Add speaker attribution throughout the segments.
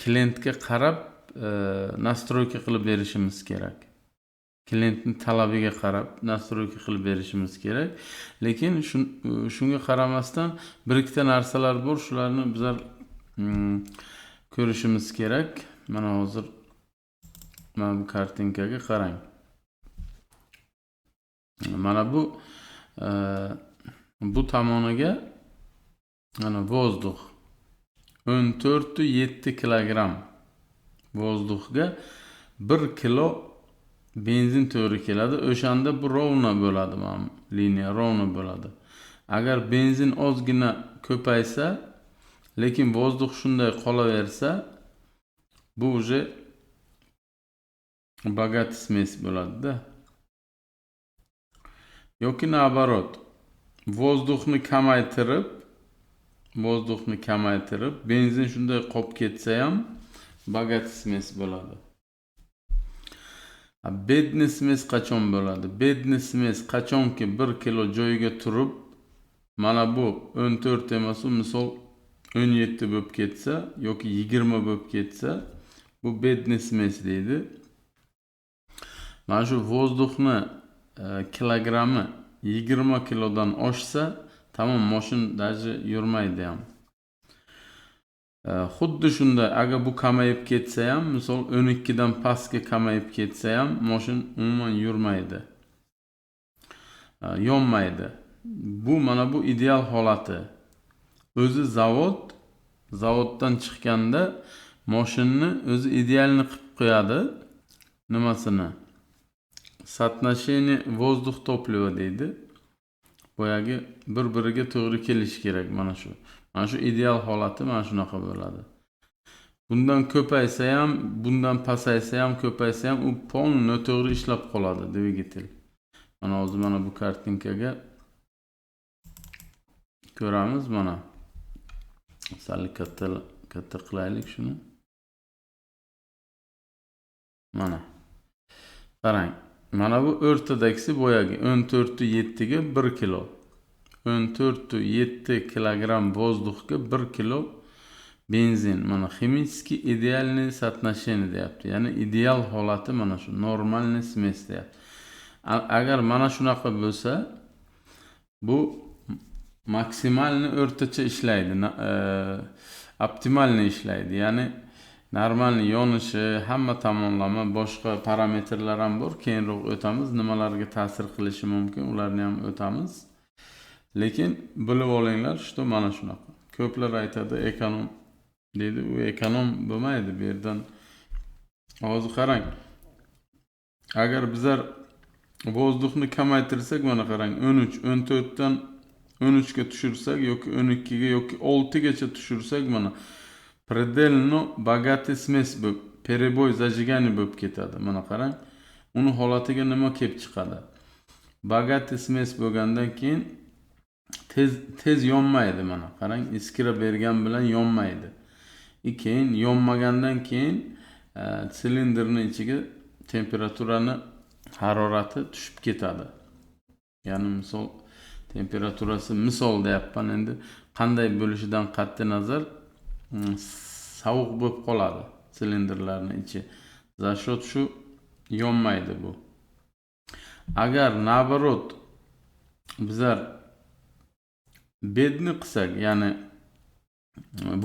Speaker 1: klientga qarab nastroyka qilib berishimiz kerak. Klientning talabiga qarab nastroyka qilib berishimiz kerak. Lekin shunga qaramasdan bir ikkita narsalar bor, shularni bizlar ko'rishimiz kerak. Mana hozir mana bu kartinkaga qarang. Mana bu tomoniga mana vozdux 14,7 kilogram vozdug'ga 1 kilo benzin to'g'ri keladi. O'shanda bu rovna bo'ladi, mana liniya rovna bo'ladi. Agar benzin ozgina ko'paysa, lekin vozdugh shunday qolaversa, bu уже богатый смесь bo'ladi-da. Yoki nabarot, vozdug'ni kamaytirib, benzin shunday qolib ketsa ham bogатый смесь bo'ladi. Bедный смесь qachon bo'ladi? Bедный смесь qachonki 1 kilo joyiga turib, mana bu 14 emas, misol 17 bo'lib ketsa yoki 20 bo'lib ketsa, bu bедный смесь deydi. Mana shu vozdug'ni kilogrammi 20 kilodan oshsa, tamom, mashina даже yurmaydi ham. Xuddi shunday, agar bu kamayib ketsa ham, misol 12 dan pastga kamayib ketsa ham, mashina umuman yurmaydi. Yonmaydi. Mana bu ideal holati. O'zi zavoddan chiqqanda mashinani o'zi idealni qilib qo'yadi. Nimasini? Соотношение воздух-топливо deydi. Boyagi bir-biriga to'g'ri kelishi kerak mana shu. Mana shu ideal holati mana shunaqa bo'ladi. Bundan ko'paysa ham, bundan pasaysa ham, ko'paysa ham u polni noto'g'ri ishlab qoladi dvigatel. Mana hozir mana bu kartinkaga ko'ramiz mana. Sal katta qilaylik shuni. Mana. Qarang. Mana bu o'rtadagisi boyagi 14,7 ga 1 kilo. 14,7 kilogram vozdug'ga 1 kilo benzin. Mana химически идеальный соотношение deyapti. Ya'ni ideal holati mana shu, normalniy смесь deyapti. Agar mana shunaqa bo'lsa, bu maksimalni o'rtacha ishlaydi, optimalni ishlaydi. Ya'ni normalni yonishi, hamma tomonlama, boshqa parametrlar ham bor. Keyinroq o'tamiz, nimalarga ta'sir qilishi mumkin, ularni ham o'tamiz. Lekin bilib olinglar, что mana shunaqa. Ko'plar aytadi ekonom deydi, u ekonom bo'lmaydi bu yerdan. Hozir qarang. Agar bizlar vozdug'ni kamaytirsak, mana qarang, 14 dan 13 ga tushirsak yoki 12 ga yoki 6 gacha tushirsak, mana предельно богатый смесь bo'lib, перебой зажигание bo'lib ketadi. Mana qarang, uni holatiga nima kelib chiqadi? Bogатый смесь bo'lgandan keyin tez yonmaydi. Mana qarang, iskira bergan bilan yonmaydi. Keyin yonmagandan keyin silindrning ichiga temperaturani, harorati tushib ketadi. Ya'ni misol temperaturasi, misol deyapman endi, qanday bo'lishidan qat'i nazar sovuq bo'lib qoladi silindrlarning ichi. За счет shu yonmaydi bu. Agar nabarot bizlar bedni qilsak, ya'ni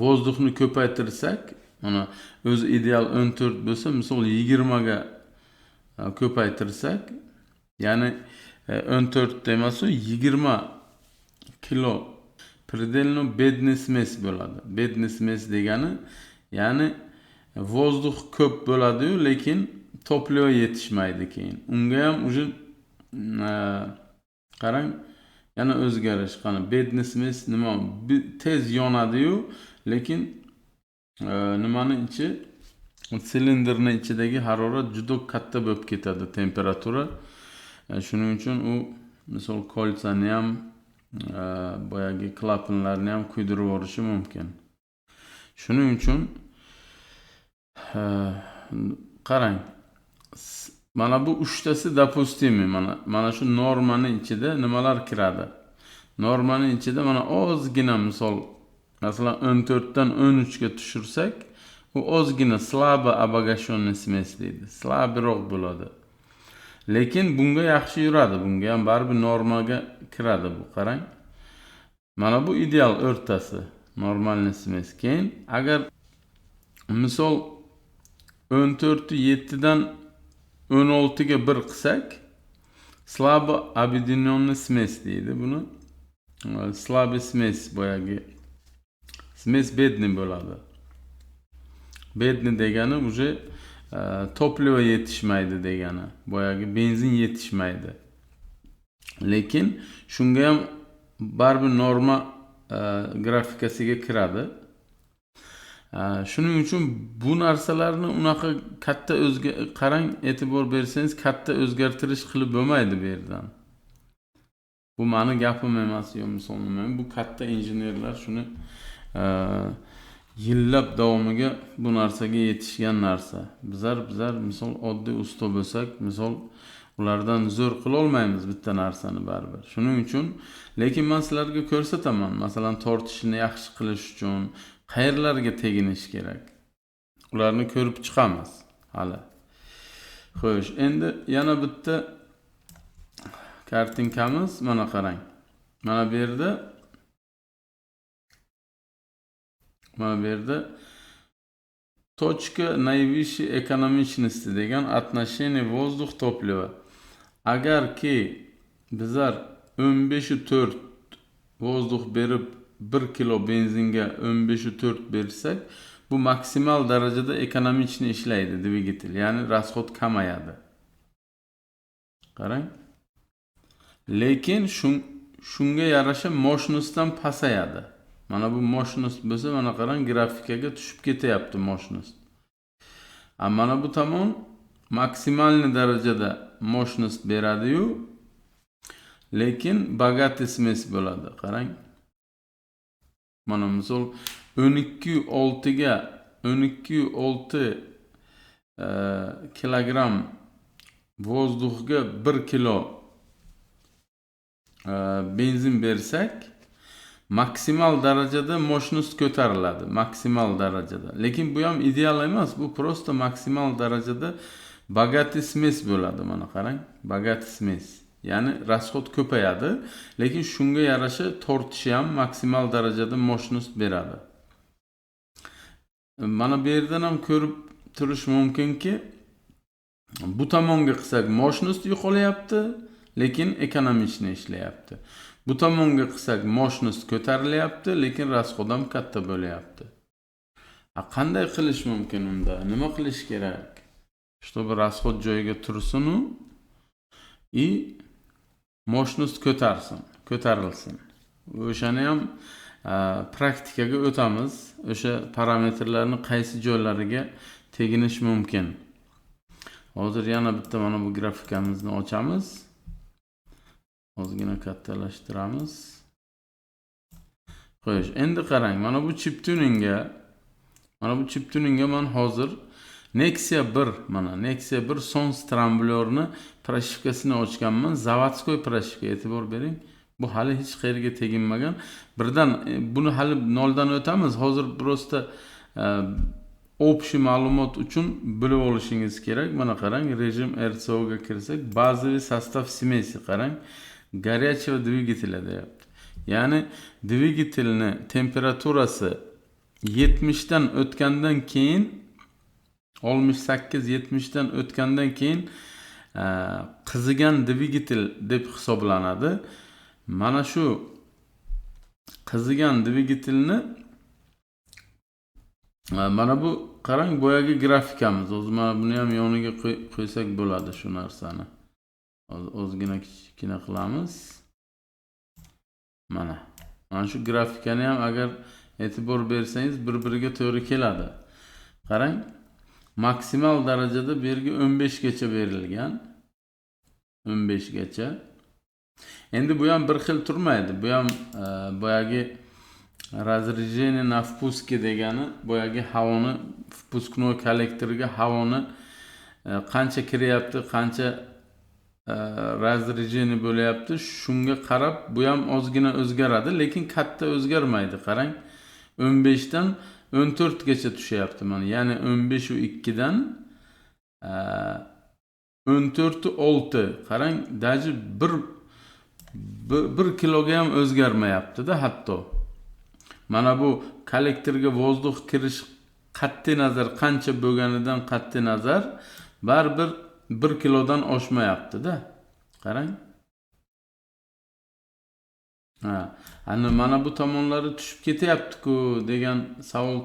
Speaker 1: vozdug'ni ko'paytirsak, mana o'zi ideal 14 bo'lsa, misol 20 ga ko'paytirsak, ya'ni 14 emas, 20 kilo предельно бедный смесь bo'ladi. Бедный смесь degani, ya'ni vozdugh ko'p bo'ladi-yu, lekin topливо yetishmaydi keyin. Unga ham уже qarang, yana o'zgarish qani. Bедный смесь nima? Tez yonadi-yu, lekin nimani ichi, silindrning ichidagi harorat juda katta bo'lib ketadi, temperatura. Shuning uchun u misol kolsani ham, boyagi klapanlarni ham kuydirib yuborishi mumkin. Shuning uchun qarang, mana bu uchtasi допустимый. Mana shu normaning ichida nimalar kiradi? Normaning ichida mana ozgina, misol masalan 14 dan 13 ga tushirsak, u ozgina slabo обогащенный смесь deydi. Slabroq bo'ladi. Lekin bunga yaxshi yuradi. Bunga ham baribir normaga kiradi bu. Qarang. Mana bu ideal o'rtasi. Normalniy смесь. Keyin agar misol 14 dan 16 ga 1 qilsak, slabo объединенный смесь deydi buni. Slabый смесь boyagi смесь bedni bo'ladi. Bedni degani уже topливо yetishmaydi degani. Boyagi benzin yetishmaydi. Lekin shunga ham baribir norma grafikasiga kiradi. Shuning uchun bu narsalarni unaqa katta qarang, e'tibor bersangiz katta o'zgartirish qilib bo'lmaydi bu yerdan. Bu meni gapim emas, yo misolman. Bu katta injenerlar shuni yillab davomiga bu narsaga yetishgan narsa. Bizlar misol oddiy usta bo'lsak, misol ulardan zo'r qila olmaymiz bitta narsani baribir. Shuning uchun lekin men sizlarga ko'rsataman, masalan, tortishni yaxshi qilish uchun qayerlarga teginish kerak. Ularni ko'rib chiqamiz hali. Xo'sh, endi yana bitta kartinkamiz mana qarang. Mana bu yerda точка наивысшей экономичности degan отношение воздух-топливо. Agarki bizlar 15.4 vozdux berib 1 kilo benzinga 15.4 bersak, bu maksimal darajada ekonomichni ishlaydi dvigatel, ya'ni расход kamayadi. Qarang. Lekin shunga yarasha mощностьdan pasayadi. Mana bu mощность bo'lsa, mana qarang, grafikaga tushib ketyapti mощность. Mana bu tomon maksimalniy darajada mощность beradi-yu, lekin богатый смесь bo'ladi. Qarang. Mana misol 12.6 ga 12.6 kilogram vozduhga 1 kilo benzin bersak, maksimal darajada mощность ko'tariladi, maksimal darajada. Lekin bu ham ideal emas, bu prosta maksimal darajada богатый смесь bo'ladi. Mana qarang, богатый смесь. Ya'ni расход ko'payadi, lekin shunga yarasha tortishi ham maksimal darajada mощность beradi. Mana bu yerdan ham ko'rib turish mumkinki, bu tomonga qilsak mощность yo'qolyapti, lekin ekonomichni ishlayapti. Bu tomonga qilsak mощность ko'tarilyapti, lekin расход ham katta bo'lyapti. Qanday qilish mumkin unda? Nima qilish kerak? Чтобы расход joyiga tursin и mощность ko'tarilsin. O'shani ham praktikaga o'tamiz. O'sha parametrlarni qaysi joylariga teginish mumkin. Hozir yana bitta mana bu grafikamizni ochamiz. Ozgina kattalashtiramiz. Xo'sh, endi qarang, mana bu chip tuningga men hozir Nexia 1 son stramblyorni proshivkasini ochganman. Zavodskoy proshivka, e'tibor bering. Bu hali hech qayerga teginmagan. Birdan buni hali noldan o'tamiz. Hozir prosta общий ma'lumot uchun bilib olishingiz kerak. Mana qarang, rejim RCO ga kirsak, bazaviy sostav смеси qarang. Горячего двигателя deyapti. Ya'ni dvigatelni temperaturasi 70 dan o'tgandan keyin 68-70 dan o'tgandan keyin qizigan dvigatel deb hisoblanadi. Mana shu qizigan dvigatelni mana bu qarang, boyagi grafikamiz. O'zi mana buni ham yoniga qo'ysak bo'ladi shu narsani. Ozgina kichkina qilamiz. Mana shu grafikani ham agar e'tibor bersangiz bir-biriga to'g'ri keladi. Qarang, maksimal darajada bu yerga 15 gacha berilgan. 15 gacha. Endi bu ham bir xil turmaydi. Bu ham boyagi разрежение на впуске degani, boyagi havoni впускной kollektoriga havoni qancha kiryapti, qancha разрежение bo'lyapti, shunga qarab bu ham ozgina o'zgaradi, lekin katta o'zgarmaydi. Qarang, 15 dan 14 gacha tushyapti mana. Ya'ni 15 u 2 dan 14 u 6. Qarang, daji 1 kiloga ham o'zgarmayapti-da hatto. Mana bu kollektorga vozdux kirish qat'iy nazar qancha bo'lganidan qat'iy nazar baribir 1 kilodan oshmayapti-da. Qarang. Ana mana bu tomonlari tushib ketyapti-ku degan savol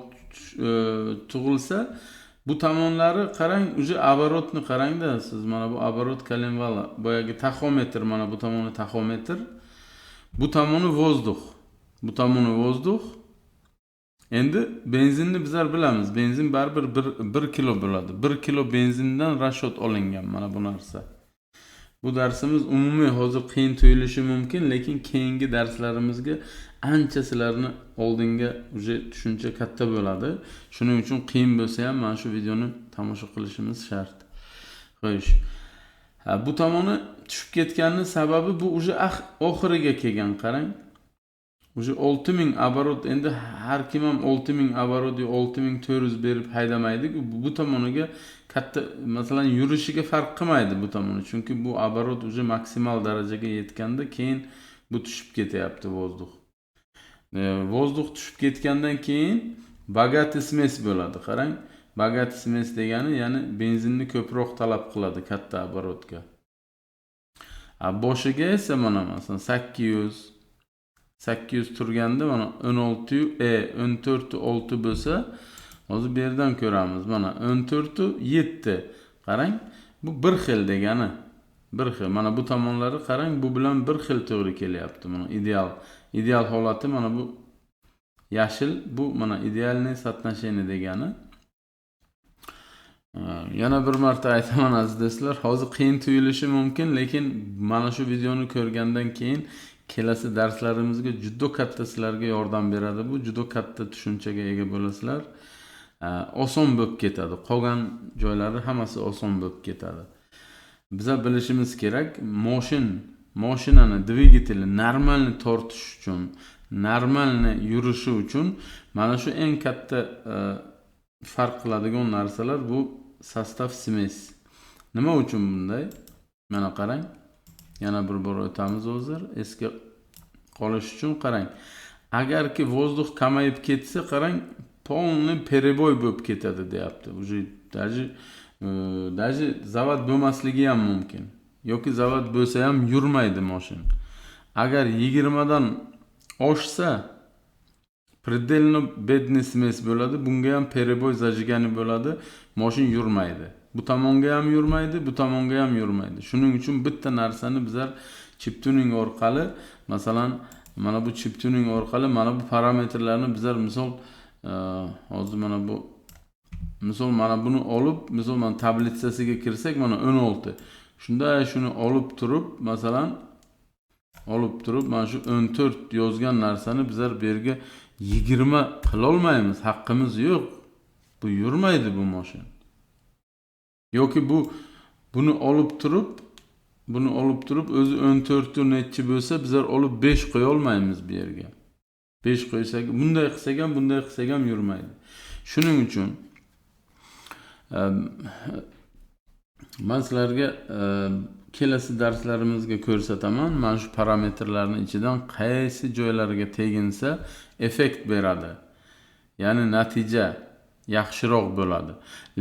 Speaker 1: tug'ilsa, bu tomonlari qarang, uje оборотni qarang-da siz. Mana bu оборот kolenvala, boyagi taxometr, mana bu tomoni taxometr. Bu tomoni vozdux. Bu tomoni vozdux. Endi benzinni bizlar bilamiz. Benzin baribir 1 kilo bo'ladi. 1 kilo benzindan rashot olingan mana bu narsa. Bu darsimiz umumiy hozir qiyin tuyulishi mumkin, lekin keyingi darslarimizga ancha sizlarni oldinga uje tushuncha katta bo'ladi. Shuning uchun qiyin bo'lsa ham mana shu videoni tomosha qilishimiz shart. Xo'sh. Bu tomoni tushib ketganining sababi bu uje oxiriga kelgan, qarang. Uje 6000 оборот, endi har kim ham 6000 оборот yo 6400 berib haydamaydi. Bu tomoniga katta, masalan, yurishiga farq qilmaydi bu tomoni. Chunki bu оборот uje maksimal darajaga yetganda keyin bu tushib ketyapti vozdux. Vozdux tushib ketgandan keyin bogатый смесь bo'ladi. Qarang, bogатый смесь degani, ya'ni benzinni ko'proq talab qiladi katta оборотga. Boshiga esa mana masalan 800 turganda mana 14 6 bo'lsa, hozir bu yerdan ko'ramiz. Mana 14 7. Qarang, bu bir xil degani. Bir xil. Mana bu tomonlari qarang, bu bilan bir xil to'g'ri kelyapti. Mana ideal holati mana bu yashil, bu mana idealniy соотношение degani. Yana bir marta aytaman aziz do'stlar, hozir qiyin tuyulishi mumkin, lekin mana shu videoni ko'rgandan keyin kelasi darslarimizga juda katta sizlarga yordam beradi. Bu juda katta tushunchaga ega bo'lasizlar. Oson bo'lib ketadi. Qolgan joylari hammasi oson bo'lib ketadi. Biza bilishimiz kerak, mashinani dvigateli normalni tortish uchun, normalni yurishi uchun mana shu eng katta farq qiladigan narsalar bu sostav смесь. Nima uchun bunday? Mana qarang. Yana bir bor o'tamiz hozir. Eski qolish uchun qarang. Agarki vozdux kamayib ketsa, qarang, polni перебой bo'lib ketadi deyapti. Uje daji zavod bo'lmasligi ham mumkin. Yoki zavod bo'lsa ham yurmaydi mashin. Agar 20 dan oshsa, предельно бедный смесь bo'ladi. Bunga ham перебой zajigani bo'ladi. Mashin yurmaydi. Bu tomonga ham yurmaydi, bu tomonga ham yurmaydi. Shuning uchun bitta narsani bizlar chip tuning orqali, masalan, mana bu chip tuning orqali mana bu parametrlarni bizlar misol hozir mana bu misol mana buni olib, misol mana tablitsasiga kirsak, mana 16. Shunda shuni olib turib, masalan, mana shu 14 yozgan narsani bizlar bu yerga 20 qila olmaymiz, haqqimiz yo'q. Bu yurmaydi bu mashin. Yoki buni olib turib o'zi 14 nechi bo'lsa, bizlar olib 5 qo'ya olmaymiz bu yerga. 5 qo'ysak, bunday qilsak ham yurmaydi. Shuning uchun men sizlarga kelasi darslarimizga ko'rsataman. Mana shu parametrlarning ichidan qaysi joylariga teginsa effekt beradi. Ya'ni natija yaxshiroq bo'ladi.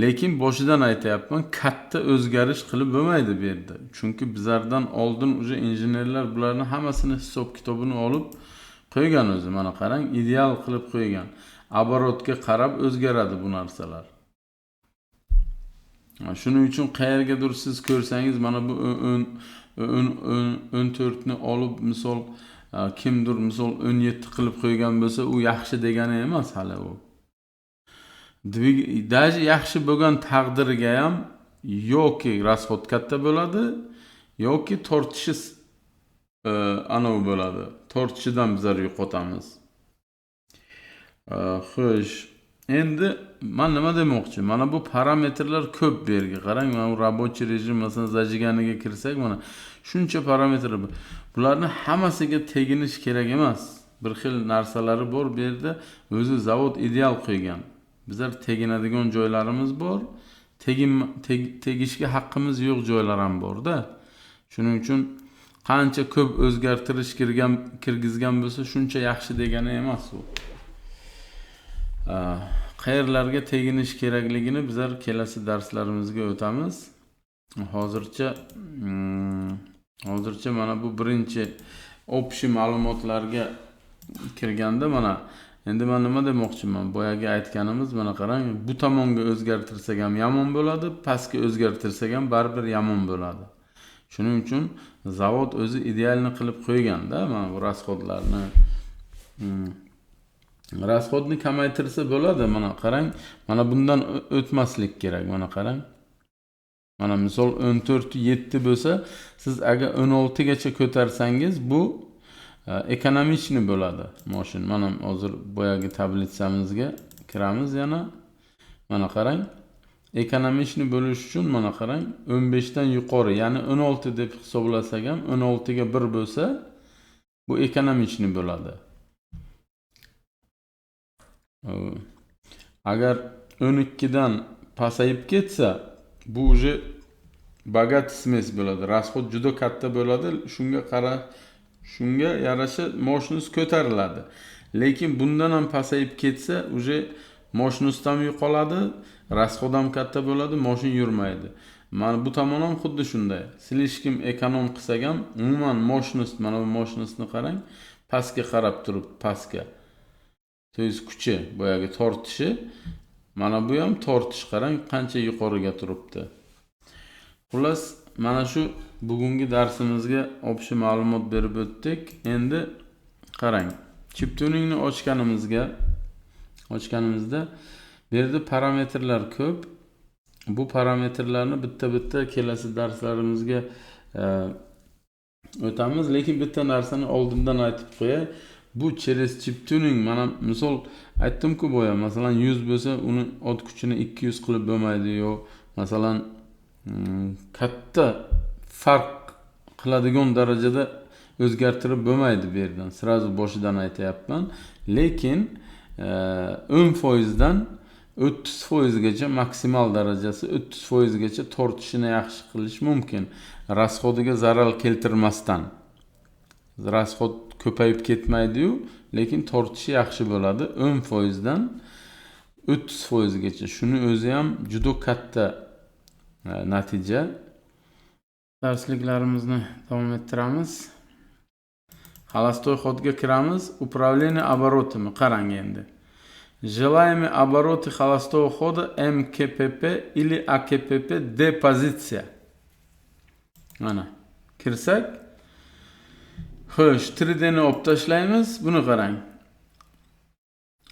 Speaker 1: Lekin boshidan aytayapman, katta o'zgarish qilib bo'lmaydi bu yerda. Chunki bizlardan oldin uje injenerlar bularni hammasini hisob kitobini olib qo'ygan o'zi. Mana qarang, ideal qilib qo'ygan. Оборотga qarab o'zgaradi bu narsalar. Shuning uchun qayergadir siz ko'rsangiz, mana bu 14 ni olib misol kimdir misol 17 qilib qo'ygan bo'lsa, u yaxshi degani emas hali u. Daji yaxshi bo'lgan taqdirga ham yoki rasxod katta bo'ladi, yoki tortishi anav bo'ladi. Tortishidan bizlar yo'qotamiz. Xo'sh, endi men nima demoqchi? Mana bu parametrlar ko'p bu yerga qarang. Mana bu рабочий rejim masalan zajiganiga kirsak, mana shuncha parametr. Bularni hammasiga teginish kerak emas. bir xil narsalari bor bu yerda. O'zi zavod ideal qo'ygan. Bizlar teginadigan joylarimiz bor. Tegishga haqqimiz yo'q joylar ham bor-da. Shuning uchun qancha ko'p o'zgartirish kirgizgan bo'lsa, shuncha yaxshi degani emas u. Qayerlarga teginish kerakligini bizlar kelasi darslarimizga o'tamiz. Hozircha mana bu birinchi общий ma'lumotlarga kirganda mana endi men nima demoqchiman? Boyagi aytganimiz mana qarang, bu tomonga o'zgartirsak ham yomon bo'ladi, pastga o'zgartirsak ham baribir yomon bo'ladi. Shuning uchun zavod o'zi idealni qilib qo'ygan-da, mana bu rasxodlarni. Rasxodni kamaytirsa bo'ladi. Mana qarang, mana bundan o'tmaslik kerak. Mana qarang. Mana misol 14.7 bo'lsa, siz agar 16 gacha ko'tarsangiz bu ekonomichni bo'ladi mashin. Mana hozir boyagi tabletsamizga kiramiz yana. Mana qarang. Ekonomichni bo'lish uchun mana qarang, 15 dan yuqori, ya'ni 16 deb hisoblasak ham 16 ga 1 bo'lsa, bu ekonomichni bo'ladi. Agar 12 dan pasayib ketsa, bu уже bogat smes bo'ladi. Rasxod juda katta bo'ladi. Shunga yarasha mashinamiz ko'tariladi. Lekin bundan ham pasayib ketsa, уже mashinamiz ham yo'qoladi, rasxod ham katta bo'ladi, mashin yurmaydi. Mana bu tomon ham xuddi shunday. Slishkim ekonom qilsak ham, umuman mashinamiz, mana bu mashinamizni qarang, pastga qarab turib, pastga. To'yiz kuchi, boyagi tortishi, mana bu ham tortish qarang, qancha yuqoriga turibdi. Xullas, mana shu bugungi darsimizga общий ma'lumot berib o'tdik. Endi qarang, chip tuningni ochganimizda bu yerda parametrlar ko'p. Bu parametrlarni bitta-bitta kelasi darslarimizga o'tamiz, lekin bitta narsani oldindan aytib qo'yay. Bu через chip tuning, mana misol aytdim-ku boya, masalan 100 bo'lsa, uni ot kuchini 200 qilib bo'lmaydi, yo masalan katta farq qiladigan darajada o'zgartirib bo'lmaydi bu yerdan. Sirazu boshidan aytayapman. Lekin 10% dan 30% gacha maksimal darajasi 30% gacha tortishini yaxshi qilish mumkin. Rasxodiga zarar keltirmasdan. Rasxod ko'payib ketmaydi-yu, lekin tortishi yaxshi bo'ladi 10% dan 30% gacha. Shuni o'zi ham juda katta natija. Darsliklarimizni davom ettiramiz. Холостой ходga kiramiz. Управление оборотами. Qarang endi. Желаемые обороты холостого хода МКПП или АКПП D позиция. Mana kirsak, xo'sh, 3D'ni olib tashlaymiz. Buni qarang.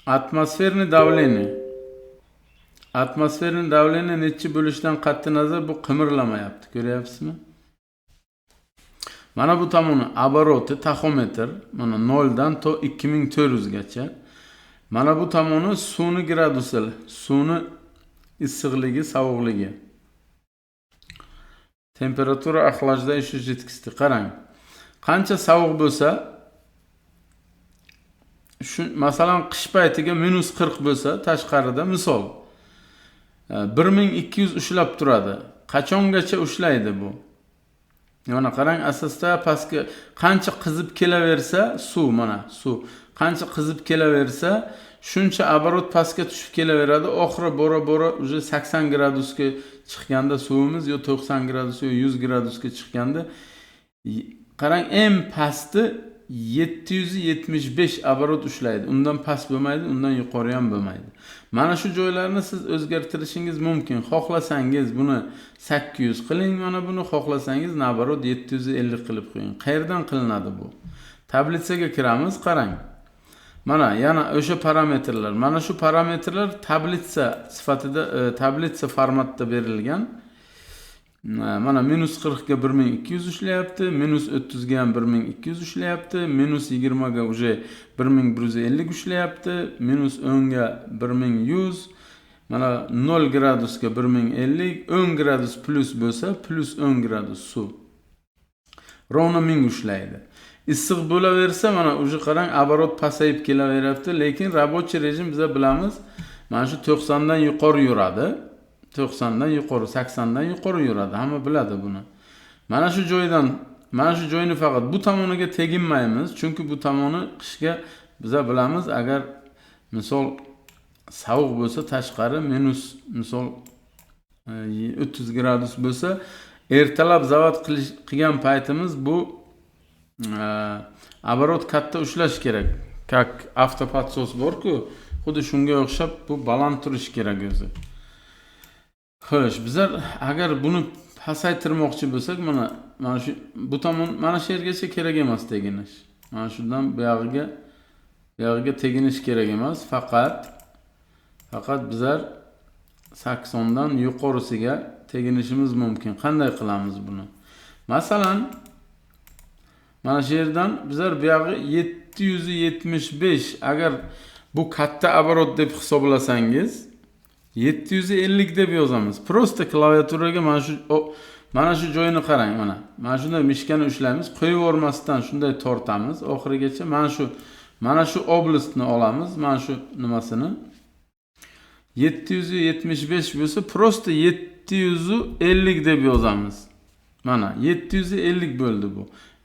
Speaker 1: Atmosferniy давление. Atmosferniy давление nechi bo'lishdan qat'i nazar bu qimirlamayapti. Ko'ryapsizmi? Mana bu tomoni обороты taxometr, mana 0 dan to 2400 gacha. Mana bu tomoni suvni gradusi, suvni issiqligi, sovuqligi. Temperatura охлаждающий жидкости. Qarang. Qancha sovuq bo'lsa, shu masalan qish paytiga -40 bo'lsa, tashqarida misol 1200 ushlab turadi. Qachongacha ushlaydi bu? Mana qarang, asosda pastga qancha qizib kelaversa, suv mana suv qancha qizib kelaversa, shuncha оборот pastga tushib kelaveradi. Oxiri bora уже 80 gradusga chiqqanda suvimiz yo 90 gradus yo 100 gradusga chiqqanda qarang, eng pasti 775 оборот ushlaydi. Undan past bo'lmaydi, undan yuqori ham bo'lmaydi. Mana shu joylarni siz o'zgartirishingiz mumkin. Xohlasangiz buni 800 qiling, mana buni xohlasangiz nabarot 750 qilib qo'ying. Qayerdan qilinadi bu? Tablitsaga kiramiz, qarang. Mana yana o'sha parametrlar. Mana shu parametrlar tablitsa sifatida, tablitsa formatda berilgan. Mana -40 ga 1200 ushlayapti, -30 ga ham 1200 ushlayapti, -20 ga уже 1150 ushlayapti, -10 ga 1100, mana 0 gradusga 1050, 10 gradus plus bo'lsa, +10 gradus suv. Ровно 1000 ushlaydi. issiq bo'laversa mana уже qarang, оборот pasayib kelaveryapti, lekin рабочий rejim biza bilamiz, mana shu 90 dan yuqori yuradi. 90 dan yuqori, 80 dan yuqori yuradi. Hamma biladi buni. Mana shu joyni faqat bu tomoniga teginmaymiz, chunki bu tomoni qishga biza bilamiz, agar misol sovuq bo'lsa, tashqari minus misol 30 gradus bo'lsa, ertalab zavod qilgan paytimiz bu оборот katta ushlash kerak. Как avtopodsos bor-ku, xuddi shunga o'xshab bu baland turish kerak o'zi. Xo'sh, bizlar agar buni pasaytirmoqchi bo'lsak, mana shu bu tomon mana shu yergacha kerak emas teginish. Mana shundan bu yog'iga teginish kerak emas, faqat bizlar 80 dan yuqorisiga teginishimiz mumkin. Qanday qilamiz buni? Masalan, mana shu yerdan bizlar bu yog'i 775, agar bu katta оборот deb hisoblasangiz 750 deb yozamiz. Prosta klaviaturaga mana shu joyini qarang, mana shunday mishkani ushlaymiz, qo'yib yormasdan shunday tortamiz oxirigacha. Mana shu oblastni olamiz, mana shu nimasini 775 bo'lsa, prosta 750 deb yozamiz. Mana 750 bo'ldi bu.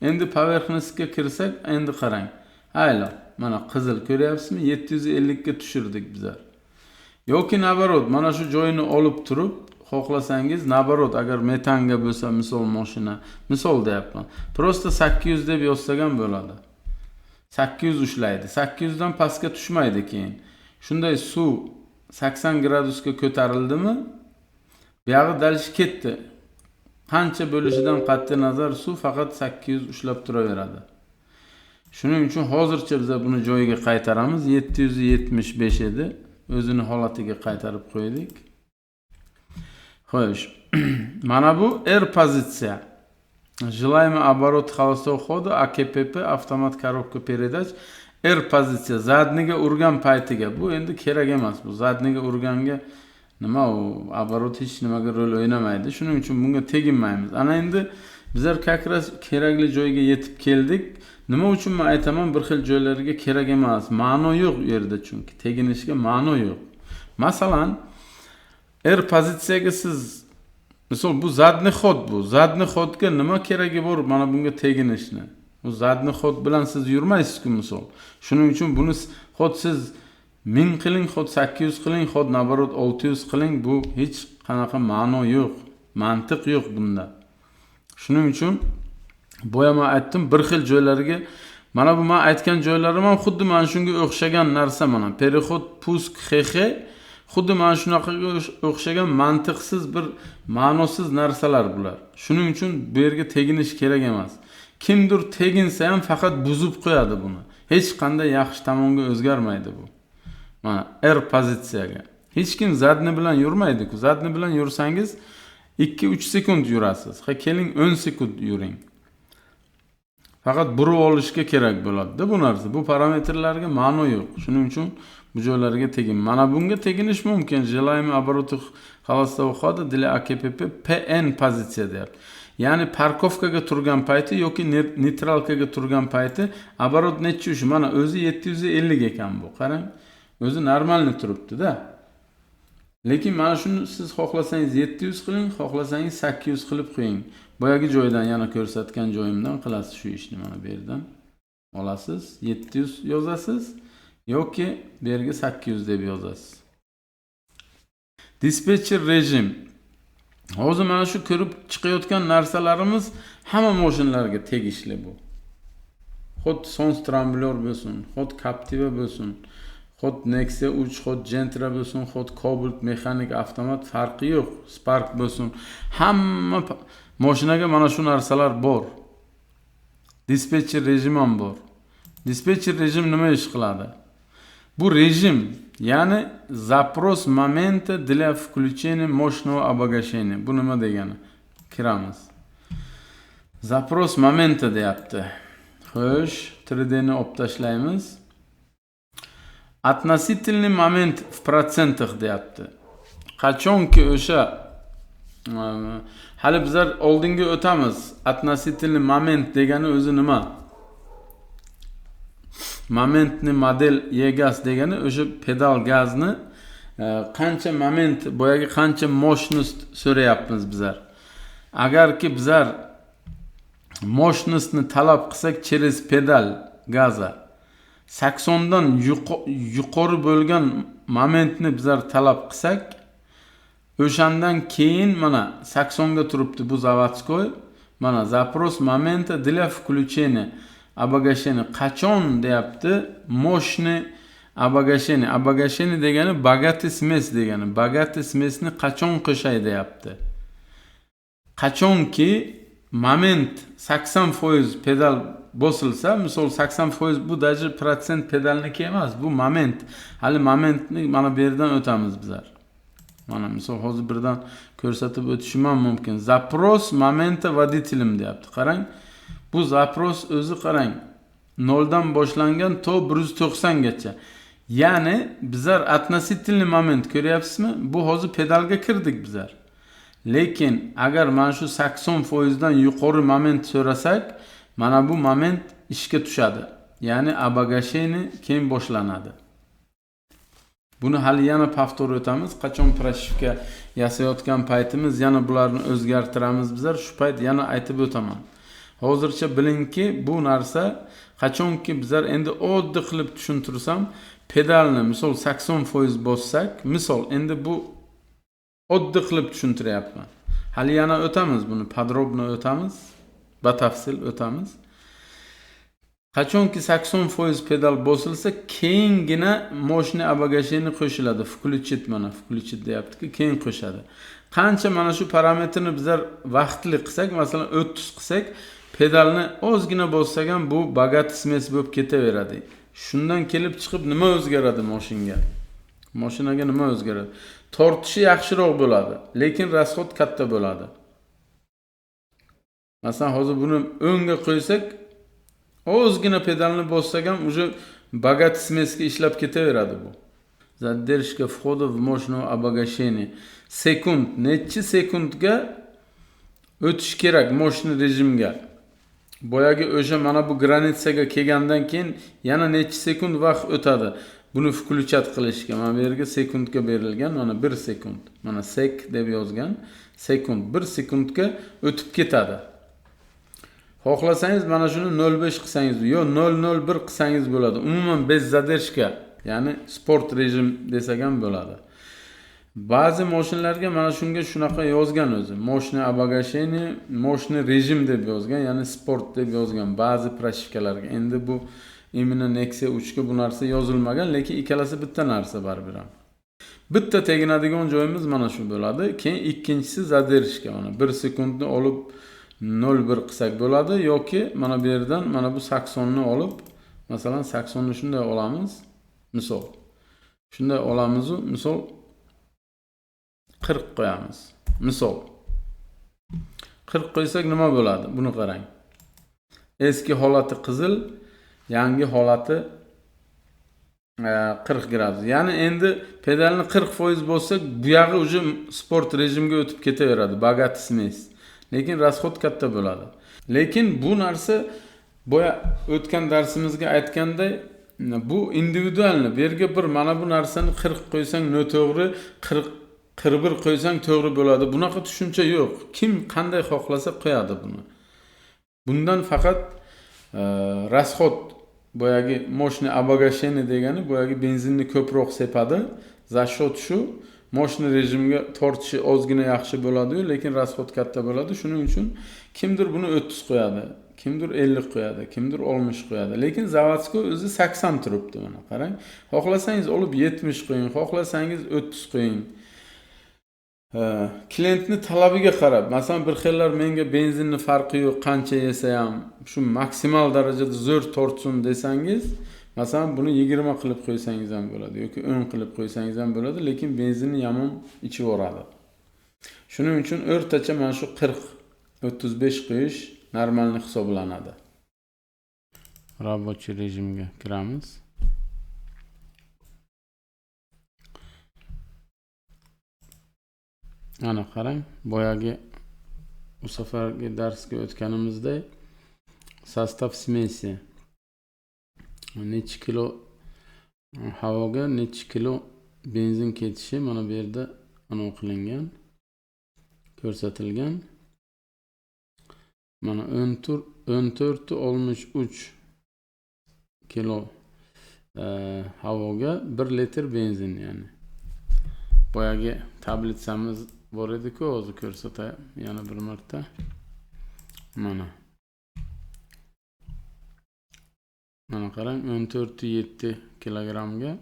Speaker 1: Endi poverxnostga kirsak, endi qarang. Hayla, mana qizil ko'ryapsizmi? 750 ga tushirdik bizlar. Yoki nabarot, mana shu joyini olib turib, xohlasangiz nabarot, agar metanga bo'lsa, misol mashina, misol deyapman. Prosta 800 deb yozsak ham bo'ladi. 800 ushlaydi. 800 dan pastga tushmaydi keyin. Shunday suv 80 gradusga ko'tarildimi, bu yog'i dalish ketdi. Qancha bo'lishidan qat'iy nazar suv faqat 800 ushlab turaveradi. Shuning uchun hozircha biz buni joyiga qaytaramiz. 775 edi. O'zini holatiga qaytarib qo'ydik. Xo'sh. Mana bu R pozitsiya. Желаемый оборот холостого хода AKPP avtomat коробка передач R pozitsiya zadniga urgan paytiga. Bu endi kerak emas. Bu zadniga urganga nima u оборот hech nimaga rol o'ynamaydi. Shuning uchun bunga teginmaymiz. Ana endi bizlar kakras kerakli joyga yetib keldik. Nima uchun men aytaman, bir xil joylarga kerak emas. Ma'no yo'q u yerda, chunki teginishga ma'no yo'q. Masalan, R pozitsiyaga siz misol bu zadni xod bu. Zadni xodga nima keragi bor mana bunga teginishni? Bu zadni xod bilan siz yurmaysiz-ku misol. Shuning uchun buni xod siz 1000 qiling, xod 800 qiling, xod nabarot 600 qiling, bu hech qanaqa ma'no yo'q. Mantiq yo'q bunda. Shuning uchun boyama aytdim, bir xil joylarga, mana bu men aytgan joylarim ham xuddi mana shunga o'xshagan narsa mana. Переход, пуск, xexe xuddi mana shunaqaga o'xshagan mantiqsiz bir ma'nosiz narsalar bular. Shuning uchun bu yerga teginish kerak emas. Kimdir teginsa ham faqat buzib qo'yadi buni. Hech qanday yaxshi tomonga o'zgarmaydi bu. Mana R pozitsiyaga. Hech kim zadni bilan yurmaydi-ku. Zadni bilan yursangiz 2-3 sekund yurasiz. Keling 10 sekund yuring. Faqat burib olishga kerak bo'ladi bu narsa. Bu parametrlarga ma'no yo'q. Shuning uchun bu joylarga tegin. Mana bunga teginish mumkin. Желаемый оборот холостого хода для AKPP PN pozitsiya deyapti. Ya'ni parkovkaga turgan payti yoki neytralkaga turgan payti оборот necha ushi? Mana o'zi 750 ekan bu. Qarang. O'zi normalni turibdi-da. Lekin mana shuni siz xohlasangiz 700 qiling, xohlasangiz 800 qilib qo'ying. Boyagi joydan yana ko'rsatgan joyimdan qilasiz shu ishni, mana bu yerdan olasiz, 700 yozasiz yoki bu yerga 800 deb yozasiz. Dispatcher rejim. Hozir mana shu ko'rib chiqayotgan narsalarimiz hamma mashinalarga tegishli bu. Xod Sons Trambler bo'lsin, xod Captiva bo'lsin, xod Nexia 3, xod Gentra bo'lsin, xod Cobalt mexanik avtomat farqi yo'q, Spark bo'lsin. Hamma mashinaga mana shu narsalar bor. Dispatcher rejim ham bor. Dispatcher rejim nima ish qiladi? Bu rejim, ya'ni запрос момента для включения мощного обогащения. Bu nima degani? Kiramiz. Запрос момента deyapti. Xo'sh, 3D ni olib tashlaymiz. Относительный момент в процентах deyapti. Qachonki o'sha hali bizlar oldinga o'tamiz. Относительный момент degani o'zi nima? momentni model egas degani o'sha pedal gazni qancha moment boyagi qancha mощность so'rayapmiz bizlar. Agarki bizlar mощностьni talab qilsak через pedal gaza 80 dan yuqori bo'lgan momentni bizlar talab qilsak, o'shandan keyin mana 80 ga turibdi bu заводской. Mana запрос момента для включения обогащения qachon deyapti? Мощный обогащение. Обогащение degani богатый смесь degani. Богатый смесni qachon qo'shay deyapti. Qachonki moment 80% pedal bosilsa, misol 80% bu даже protsent pedalniki emas, bu moment. Hali momentni mana bu yerdan o'tamiz bizlar. Mana misol hozir birdan ko'rsatib o'tishim ham mumkin. Zaпрос momenta водителем deyapti. Qarang. Bu zaпрос o'zi qarang. 0 dan boshlangan to 190 gacha. Ya'ni bizlar относительный moment ko'ryapsizmi? Bu hozir pedalga kirdik bizlar. Lekin agar mana shu 80% dan yuqori moment so'rasak, mana bu moment ishga tushadi. Ya'ni обогащение keyin boshlanadi. Buni hali yana повтор o'tamiz. Qachon proshivka yasayotgan paytimiz yana bularni o'zgartiramiz bizlar. Shu payt yana aytib o'taman. Hozircha bilingki, bu narsa qachonki bizlar endi oddiy qilib tushuntirsam, pedalni misol 80% bossak, misol endi bu oddiy qilib tushuntiryapman. Hali yana o'tamiz buni, podrobno o'tamiz, batafsil o'tamiz. Qachonki 80% pedal bosilsa, keyingina moshni обогащение qo'shiladi. Включить mana, включить deyapti-ki, keyin qo'shadi. Qancha mana shu parametrni bizlar vaqtli qilsak, masalan 30 qilsak, pedalni ozgina bossak ham bu богатый смесь bo'lib ketaveradi. Shundan kelib chiqib nima o'zgaradi moshinga? Mashinaga nima o'zgaradi? Tortishi yaxshiroq bo'ladi, lekin расход katta bo'ladi. Masalan, hozir buni o'ngga qo'ysak, ozgina pedalni bossak ham уже богатый смесga ishlab ketaveradi bu. Задержка входа в мощное обогащение. Sekund, nechi sekundga o'tish kerak moshni rejimga. Boyagi o'sha mana bu granitsaga kelgandan keyin yana nechi sekund vaqt o'tadi. Buni включать qilishga mana bu yerga sekundga berilgan, mana 1 sekund. Mana sek deb yozgan. Sekund 1 sekundga o'tib ketadi. Xohlasangiz mana shuni 0.5 qilsangiz yo 0.01 qilsangiz bo'ladi. Umuman bez zadержка, ya'ni sport rejim desak ham bo'ladi. Ba'zi mashinalarga mana shunga shunaqa yozgan o'zi. Moshni обогащение, moshni rejim deb yozgan, ya'ni sport deb yozgan ba'zi proshivkalarga. Endi bu imенно Nexia 3 ga bu narsa yozilmagan, lekin ikkalasi bitta narsa baribir ham. Bitta teginadigan joyimiz mana shu bo'ladi. Keyin ikkinchisi zadержка, mana 1 sekundni olib 0.1 qilsak bo'ladi yoki mana bu yerdan mana bu 80 ni olib, masalan 80 ni shunday olamiz. Misol. Shunday olamiz, misol 40 qo'yamiz. Misol 40 qo'ysak nima bo'ladi? Buni qarang. Eski holati qizil, yangi holati 40 gradus. Ya'ni endi pedalni 40% bossak, bu yog'i уже sport rejimga o'tib ketaveradi, богатый смесь. Lekin расход katta bo'ladi. Lekin bu narsa boya o'tgan darsimizga aytganday, bu individualni. Bu yerga bir mana bu narsani 40 qo'ysang noto'g'ri, 41 qo'ysang to'g'ri bo'ladi. Bunaqa tushuncha yo'q. Kim qanday xohlasa qo'yadi buni. Bundan faqat расход boyagi moshni обогащение degani boyagi benzinni ko'proq sepadi. За счет shu moshni rejimga tortishi ozgina yaxshi bo'ladi-yu, lekin расход katta bo'ladi. Shuning uchun kimdir buni 30 qo'yadi, kimdir 50 qo'yadi, kimdir 60 qo'yadi. Lekin заводской o'zi 80 turibdi mana. Qarang. Xohlasangiz olib 70 qo'ying, xohlasangiz 30 qo'ying. Klientni talabiga qarab, masalan bir xillar menga benzinni farqi yo'q, qancha yesa ham shu maksimal darajada zo'r tortsin desangiz, masalan buni 20 qilib qo'ysangiz ham bo'ladi yoki 10 qilib qo'ysangiz ham bo'ladi, lekin benzinni yomon ichib yoradi. Shuning uchun o'rtacha mana shu 40-35 qo'yish normalni hisoblanadi. Рабочий rejimga kiramiz. Ana qarang, boyagi bu safargi darsga o'tganimizda sostav смеси necha kilo havoga necha kilo benzin ketishi mana bu yerda anav qilingan, ko'rsatilgan. Mana 14,63 kilo havoga 1 litr benzin, ya'ni boyagi tablitsamiz bor edi-ku, hozir ko'rsatay yana bir marta. Mana qarang, 14,7 kilogramga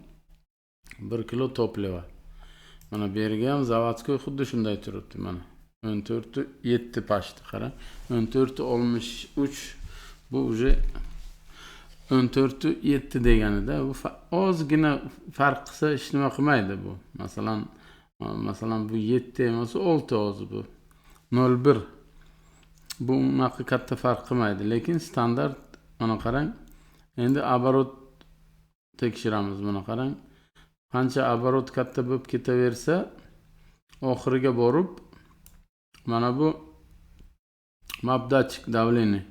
Speaker 1: 1 kilo topleva. Mana bu yerga ham zavodskoy xuddi shunday turibdi. Mana 14,7 pashti qarang. 14,63 bu uje 14,7 deganida bu ozgina farq qilsa hech nima qilmaydi bu. Masalan bu 7 emas, 6 hozir bu 0,1. Bu unaqa katta farq qilmaydi, lekin standart mana qarang. Endi оборот tekshiramiz. Mana qarang. Qancha оборот katta bo'lib ketaversa, oxiriga borib mana bu mabdachik давление.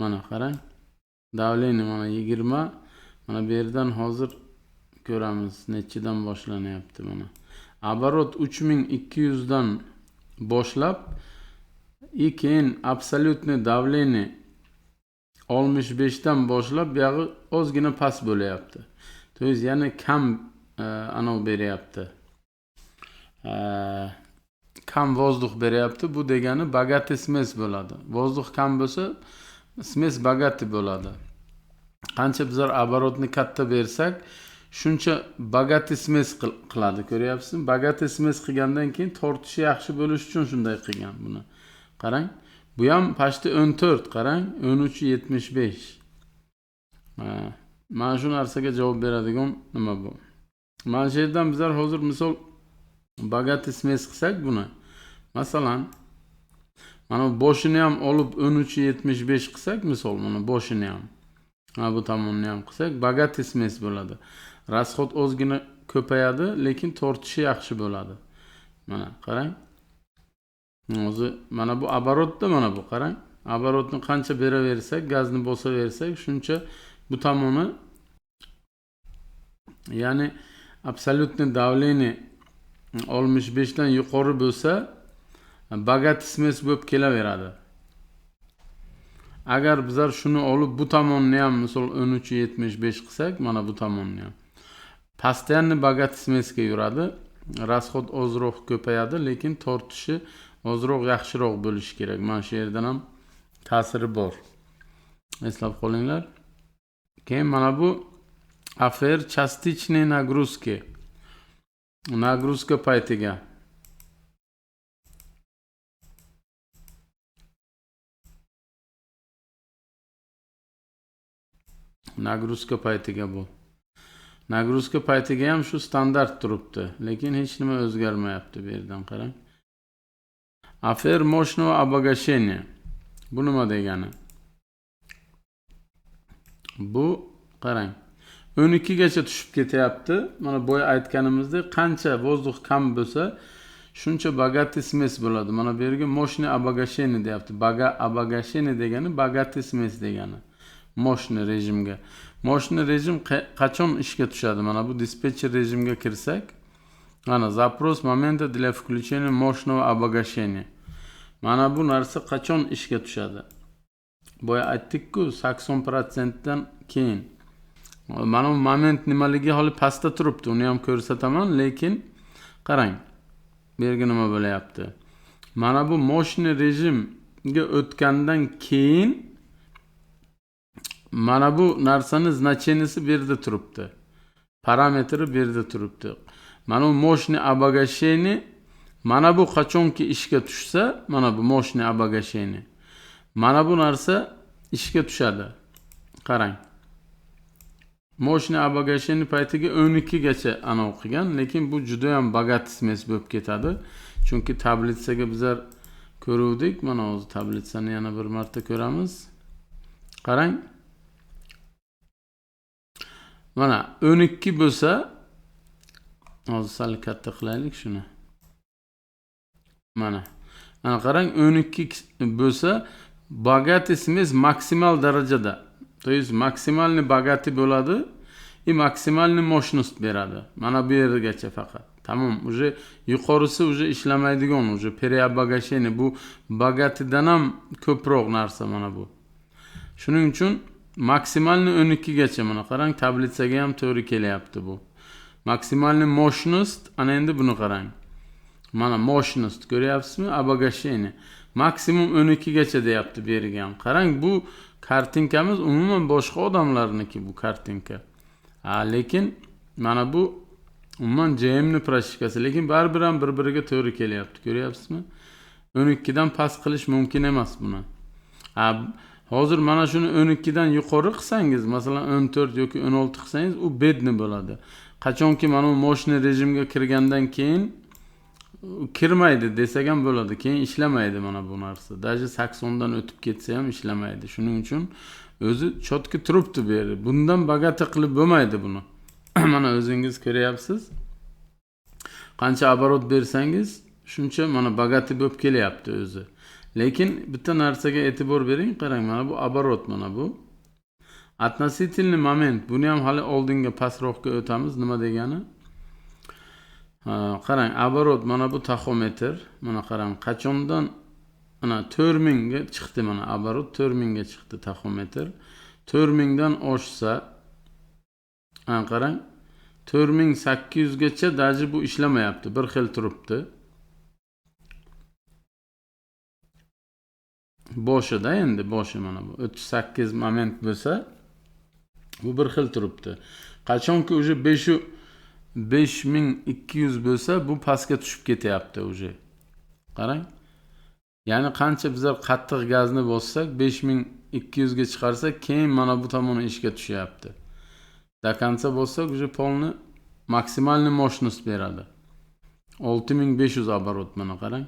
Speaker 1: Mana qarang. Давление mana 20. Mana bu yerdan hozir ko'ramiz nechidan boshlanyapti mana. Оборот 3200 dan boshlab, keyin absolyutniy давление 65 dan boshlab bu yog'i ozgina past bo'layapti. To есть yana kam anav beryapti. Kam vozdux beryapti. Bu degani bogati smes bo'ladi. Vozdux kam bo'lsa, smes bogati bo'ladi. Qancha bizlar оборотni katta bersak, shuncha bogati smes qiladi. Ko'ryapsizmi? Bogati smes qilgandan keyin tortishi yaxshi bo'lish uchun shunday qilgan buni. Qarang. Bu ham pashti 14, qarang. 13,75. Mana shu narsaga javob beradigan nima bu? Mana shu yerdan bizlar hozir misol bogati smes qilsak buni. Masalan, mana boshini ham olib 13,75 qilsak, misol mana boshini ham, mana bu tomonni ham qilsak, bogati smes bo'ladi. Rasxod ozgina ko'payadi, lekin tortishi yaxshi bo'ladi. Mana qarang. O'zi mana bu оборотda mana bu qarang. Оборотni qancha beraversak, gazni bosaversak, shuncha bu tomoni, ya'ni absolyutniy давление 65 dan yuqori bo'lsa, bogati smes bo'lib kelaveradi. Agar bizlar shuni olib bu tomonni ham misol 13,75 qilsak, mana bu tomonni ham постоянный bogati smesga yuradi. Rasxod ozroq ko'payadi, lekin tortishi ozroq yaxshiroq bo'lishi kerak. Mana shu yerdan ham ta'siri bor. Eslab qolinglar. Keyin mana bu afer частичной нагрузки. Nagruska paytiga. Nagruska paytiga bu. Nagruska paytiga ham shu standart turibdi, lekin hech nima o'zgarmayapti bu yerdan qarang. Afer мощного обогащения. Bu nima degani? Bu qarang. 12 gacha tushib ketyapti. Mana boya aytganimizdek, qancha vozdux kam bo'lsa, shuncha bogati smes bo'ladi. Mana bu yerga мощное обогащение deyapti. Обогащение degani bogati smes degani. Мощный rejimga. Мощный rejim qachon ishga tushadi? Mana bu dispetcher rejimga kirsak, mana запрос момента для включения мощного обогащения. Mana bu narsa qachon ishga tushadi? Boya aytdik-ku, 80% dan keyin. Mana bu moment nimaligi hali pastda turibdi. Uni ham ko'rsataman, lekin qarang. Bu yerga nima bo'layapti? Mana bu мощный rejimga o'tgandan keyin mana bu narsani значенияsi bu yerda turibdi. Parametri bu yerda turibdi. Mana bu мощный обогащение, mana bu qachonki ishga tushsa, mana bu мощный обогащение. Mana bu narsa ishga tushadi. Qarang. Мощный обогащение paytiga 12 gacha ana o'qigan, lekin bu juda ham bogati smes bo'lib ketadi. Chunki tablitsaga bizlar ko'ruvdik. Mana hozir tablitsani yana bir marta ko'ramiz. Qarang. Mana 12 bo'lsa, hozir sal katta qilaylik shuni. Mana qarang, 12 bo'lsa, bagati smes maksimal darajada. To есть maksimalni bagati bo'ladi, maksimalni mощность beradi. Mana bu yergacha faqat. Tamam, уже yuqorisi уже ishlamaydigan, уже переобогащение bu bagatidan ham ko'proq narsa mana bu. Shuning uchun maksimalni 12 gacha mana qarang, tablitsaga ham to'g'ri kelyapti bu. Maksimalni mощность ana endi buni qarang. Mana mощность ko'ryapsizmi? Обогащение. Maksimum 12 gacha deyapti bergan. Qarang, bu kartinkamiz umuman boshqa odamlarniki bu kartinka. Lekin mana bu umuman JM'ni proshifkasi, lekin baribir ham bir-biriga to'g'ri kelyapti. Ko'ryapsizmi? 12 dan past qilish mumkin emas buni. Hozir mana shuni 12 dan yuqori qilsangiz, masalan 14 yoki 16 qilsangiz, u bedni bo'ladi. Qachonki mana bu moshni rejimga kirgandan keyin kirmaydi desak ham bo'ladi. Keyin ishlamaydi mana bu narsa. Даже 80 dan o'tib ketsa ham ishlamaydi. Shuning uchun o'zi chotki turibdi bu yerda. Bundan bagati qilib bo'lmaydi buni. Mana o'zingiz ko'ryapsiz. Qancha оборот bersangiz, shuncha mana bagati bo'lib kelyapti o'zi. Lekin bitta narsaga e'tibor bering, qarang, mana bu оборот, mana bu. Относительный moment. Buni ham hali oldinga pastroqqa o'tamiz. Nima degani? Qarang, оборот mana bu taxometr. Mana qarang, qachondan mana 4000 ga chiqdi, mana оборот 4000 ga chiqdi taxometr. 4000 dan oshsa, qarang, 4800 gacha daji bu ishlamayapti, bir xil turibdi. Boshida endi boshi mana bu 38 moment bo'lsa, bu bir xil turibdi. Qachonki уже 5200 bo'lsa, bu pastga tushib ketyapti уже. Qarang. Ya'ni qancha bizlar qattiq gazni bossak, 5200 ga chiqarsak, keyin mana bu tomoni ishga tushyapti. До конца bossak, уже полный maksimalni mощность beradi. 6500 оборот mana qarang.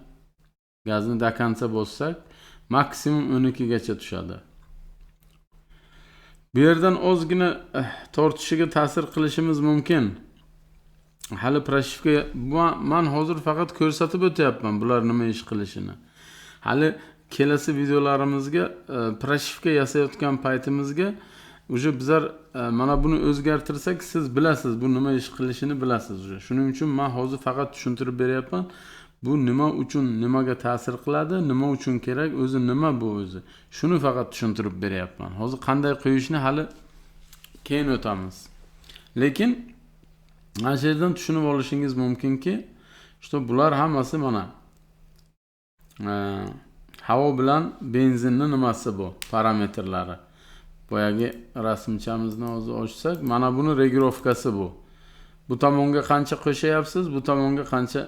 Speaker 1: Gazni до конца bossak, maksimum 12 gacha tushadi. Bu yerdan ozgina tortishiga ta'sir qilishimiz mumkin. Hali proshifka men hozir faqat ko'rsatib o'tyapman bular nima ish qilishini. Hali kelasi videolarimizga proshifka yasayotgan paytimizga уже bizlar mana buni o'zgartirsak, siz bilasiz bu nima ish qilishini bilasiz уже. Shuning uchun men hozir faqat tushuntirib beryapman. Bu nima uchun, nimaga ta'sir qiladi, nima uchun kerak, o'zi nima bu o'zi. Shuni faqat tushuntirib beryapman. Hozir qanday qo'yishni hali keyin o'tamiz. Lekin mana shu yerdan tushunib olishingiz mumkinki, işte bular hammasi mana havo bilan benzinning nimasi bu, parametrlari. Boyagi rasmchamizni hozir ochsak, mana buni regirovkasi bu. Bu tomonga qancha qo'shyapsiz, bu tomonga qancha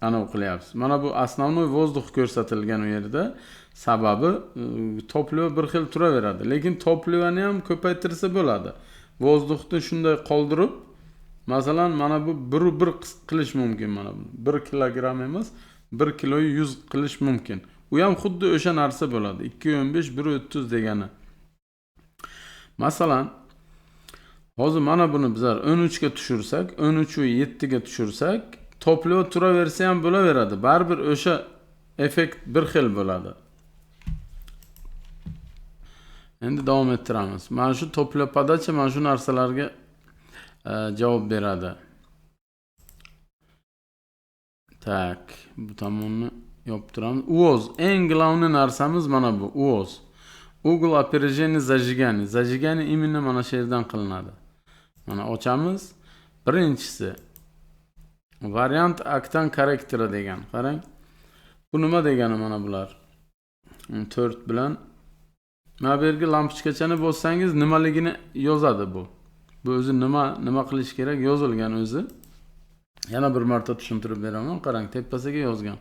Speaker 1: anav qilyapsiz. Mana bu основной воздух ko'rsatilgan u yerda. Sababi topливо bir xil turaveradi, lekin toplivoni ham ko'paytirsa bo'ladi. Vozdukni shunday qoldirib, masalan, mana bu 1 qilish mumkin mana bu. 1 kilogram emas, 1 kiloyu 100 qilish mumkin. U ham xuddi o'sha narsa bo'ladi. 215 130 degani. Masalan, hozir mana buni bizlar 13 ga tushirsak, 13 va 7 ga tushirsak, toplov turaversa ham bo'laveradi. Baribir o'sha effekt bir xil bo'ladi. Endi davom ettiramiz. Mana shu toplov podacha mana shu narsalarga javob beradi. Tak, bu tomonni yopib turamiz. Uvoz, eng glavni narsamiz mana bu, uvoz. Угол опережения зажигания. Zajigani именно mana shu yerdan qilinadi. Mana ochamiz. Birinchisi variant aktan karakteri degan. Qarang. Bu nima degani mana bular? 4 bilan mana bu yerga lampochkachani bossangiz nimaligini yozadi bu. Bu o'zi nima qilish kerak yozilgan o'zi. Yana bir marta tushuntirib beraman. Qarang, tepasiga yozgan.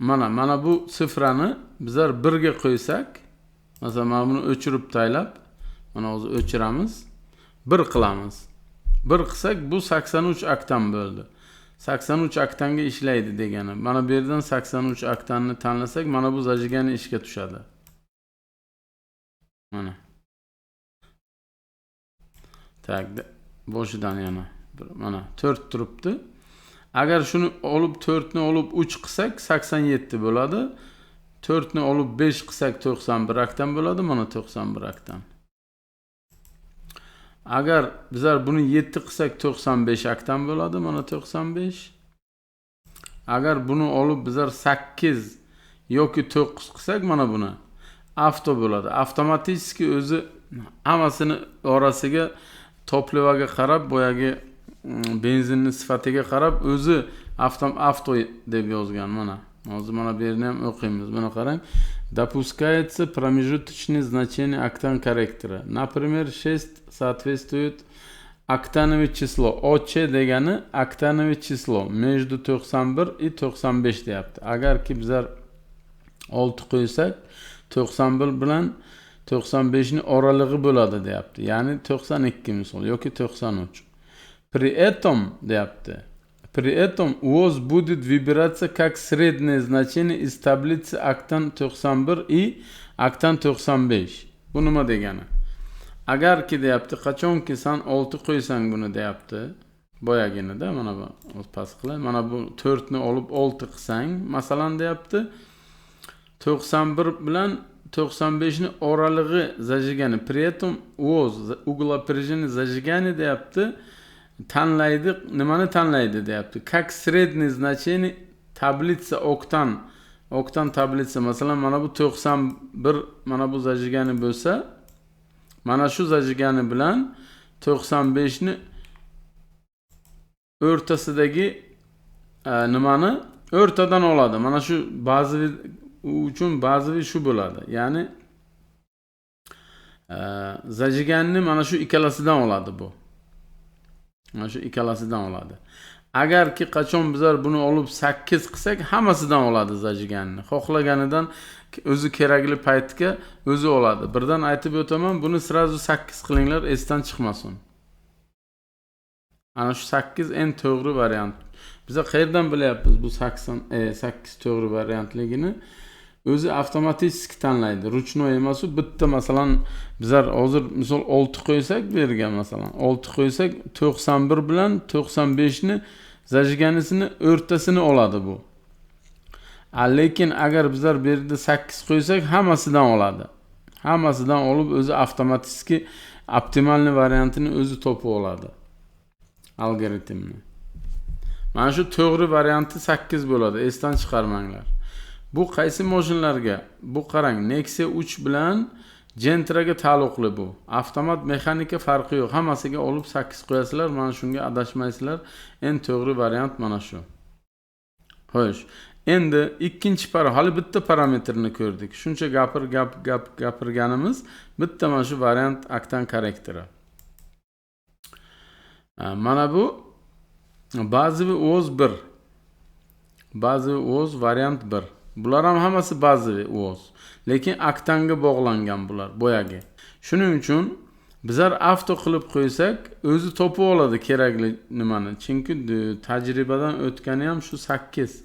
Speaker 1: Mana bu sifrani bizlar 1 ga qo'ysak, masalan, mana buni o'chirib taylab, mana hozir o'chiramiz, 1 qilamiz. 1 qilsak bu 83 aktan bo'ldi. 83 aktanga ishlaydi degani. Mana bu yerdan 83 aktanni tanlasak, mana bu zajigani ishga tushadi. Mana. Tak, boshidan yana mana 4 turibdi. Agar shuni olib 4 ni olib 3 qilsak 87 bo'ladi. 4 ni olib 5 qilsak 91 akdan bo'ladi. Mana 91 akdan. Agar bizlar buni 7 qilsak 95 akdan bo'ladi. Mana 95. Agar buni olib bizlar 8 yoki 9 qilsak mana buni avto bo'ladi. Avtomatik o'zi hammasini orasiga toplivaga qarab, boyagi benzinning sifatiga qarab o'zi avto deb yozgan mana. Hozir mana bu yerni ham o'qiymiz. Mana qarang. Допускается промежуточное значение октан корректора. Например, 6 соответствует октановое число. ОЧ degani октановое число между 91 и 95 deyapti. Agarki bizlar 6 qo'ysak 91 bilan 95 ni oralig'i bo'ladi deyapti. Ya'ni 92 misol yoki 93. При этом deyapti. При этом УОЗ будет выбираться как среднее значение из таблицы октан 91 и октан 95. Bu nima degani? Agarki deyapti, qachonki sen 6 qo'ysang buni deyapti. Boyaginida mana bu pas qilay. Mana bu 4 ni olib 6 qilsang, masalan deyapti, 91 bilan 95 ni oralig'i zajigani. При этом УОЗ углопряжение зажигания deyapti. Tanlaydi, nimani tanlaydi deyapti. Как среднее значение tablitsa oktan tablitsa. Masalan mana bu 91 mana bu zajigani bo'lsa, mana shu zajigani bilan 95 ni o'rtasidagi nimani o'rtadan oladi. Mana shu bazaviy uchun bazaviy shu bo'ladi. Ya'ni zajiganni mana shu ikkalasidan oladi bu. Mana shu ikkalasidan oladi. Agarki qachon bizlar buni olib 8 qilsak, hammasidan oladi zajiganni. Xohlaganidan o'zi kerakli paytga o'zi oladi. Birdan aytib o'taman, buni sirazu 8 qilinglar, esdan chiqmasin. Ana shu 8 eng to'g'ri variant. Bizlar qayerdan bilyapmiz bu 8 to'g'ri variantligini? O'zi avtomatik tanlaydi. Ruchnoy emas u. Bitta masalan bizlar hozir misol 6 qo'ysak bu yerga masalan 6 qo'ysak 91 bilan 95 ni zajiganisini o'rtasini oladi bu. Lekin agar bizlar bu yerda 8 qo'ysak hammasidan oladi. Hammasidan olib o'zi avtomatik optimalni variantini o'zi topib oladi. Algoritmni. Mana shu to'g'ri varianti 8 bo'ladi. Esdan chiqarmanglar. Bu qaysi mashinalarga? Bu qarang, Nexia 3 bilan Gentraga taalluqli bu. Avtomat mexanika farqi yo'q. Hammasiga olib 8 qo'yasizlar, mana shunga adashmaysizlar. Eng to'g'ri variant mana shu. Xo'sh. Endi ikkinchi hali bitta parametrni ko'rdik. Shuncha gapirganimiz bitta mana shu variant oktan korrektori. Mana bu bazaviy o'z 1. Bazaviy o'z variant 1. Bular ham hammasi bazaviy o'z. Lekin oktanga bog'langan bular, boyagi. Shuning uchun bizlar avto qilib qo'ysak, o'zi topib oladi kerakli nimani. Chunki tajribadan o'tgani ham shu 8.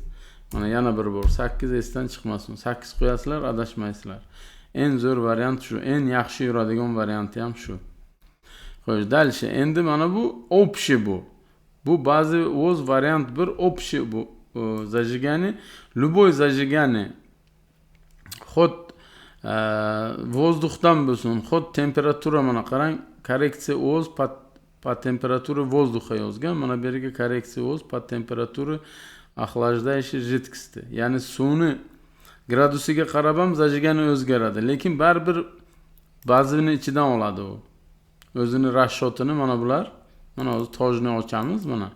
Speaker 1: Mana yana bir bor 8 esdan chiqmasin. 8 qo'yasizlar, adashmaysizlar. Eng zo'r variant shu, eng yaxshi yuradigan varianti ham shu. Xo'sh, dalshi. Endi mana bu общий bu. Bu bazaviy o'z variant 1 общий bu. Zajigani, любой zajigani xod воздухdan bo'lsin, xod temperatura mana qarang, korreksiya o'z по температуре воздуха yozgan. Mana bu yerga korreksiya o'z по температуре охлаждающей жидкости. Ya'ni suvni gradusiga qarab ham zajigani o'zgaradi, lekin baribir bazini ichidan oladi u. O'zini rashotini mana bular. Mana hozir tojni ochamiz mana.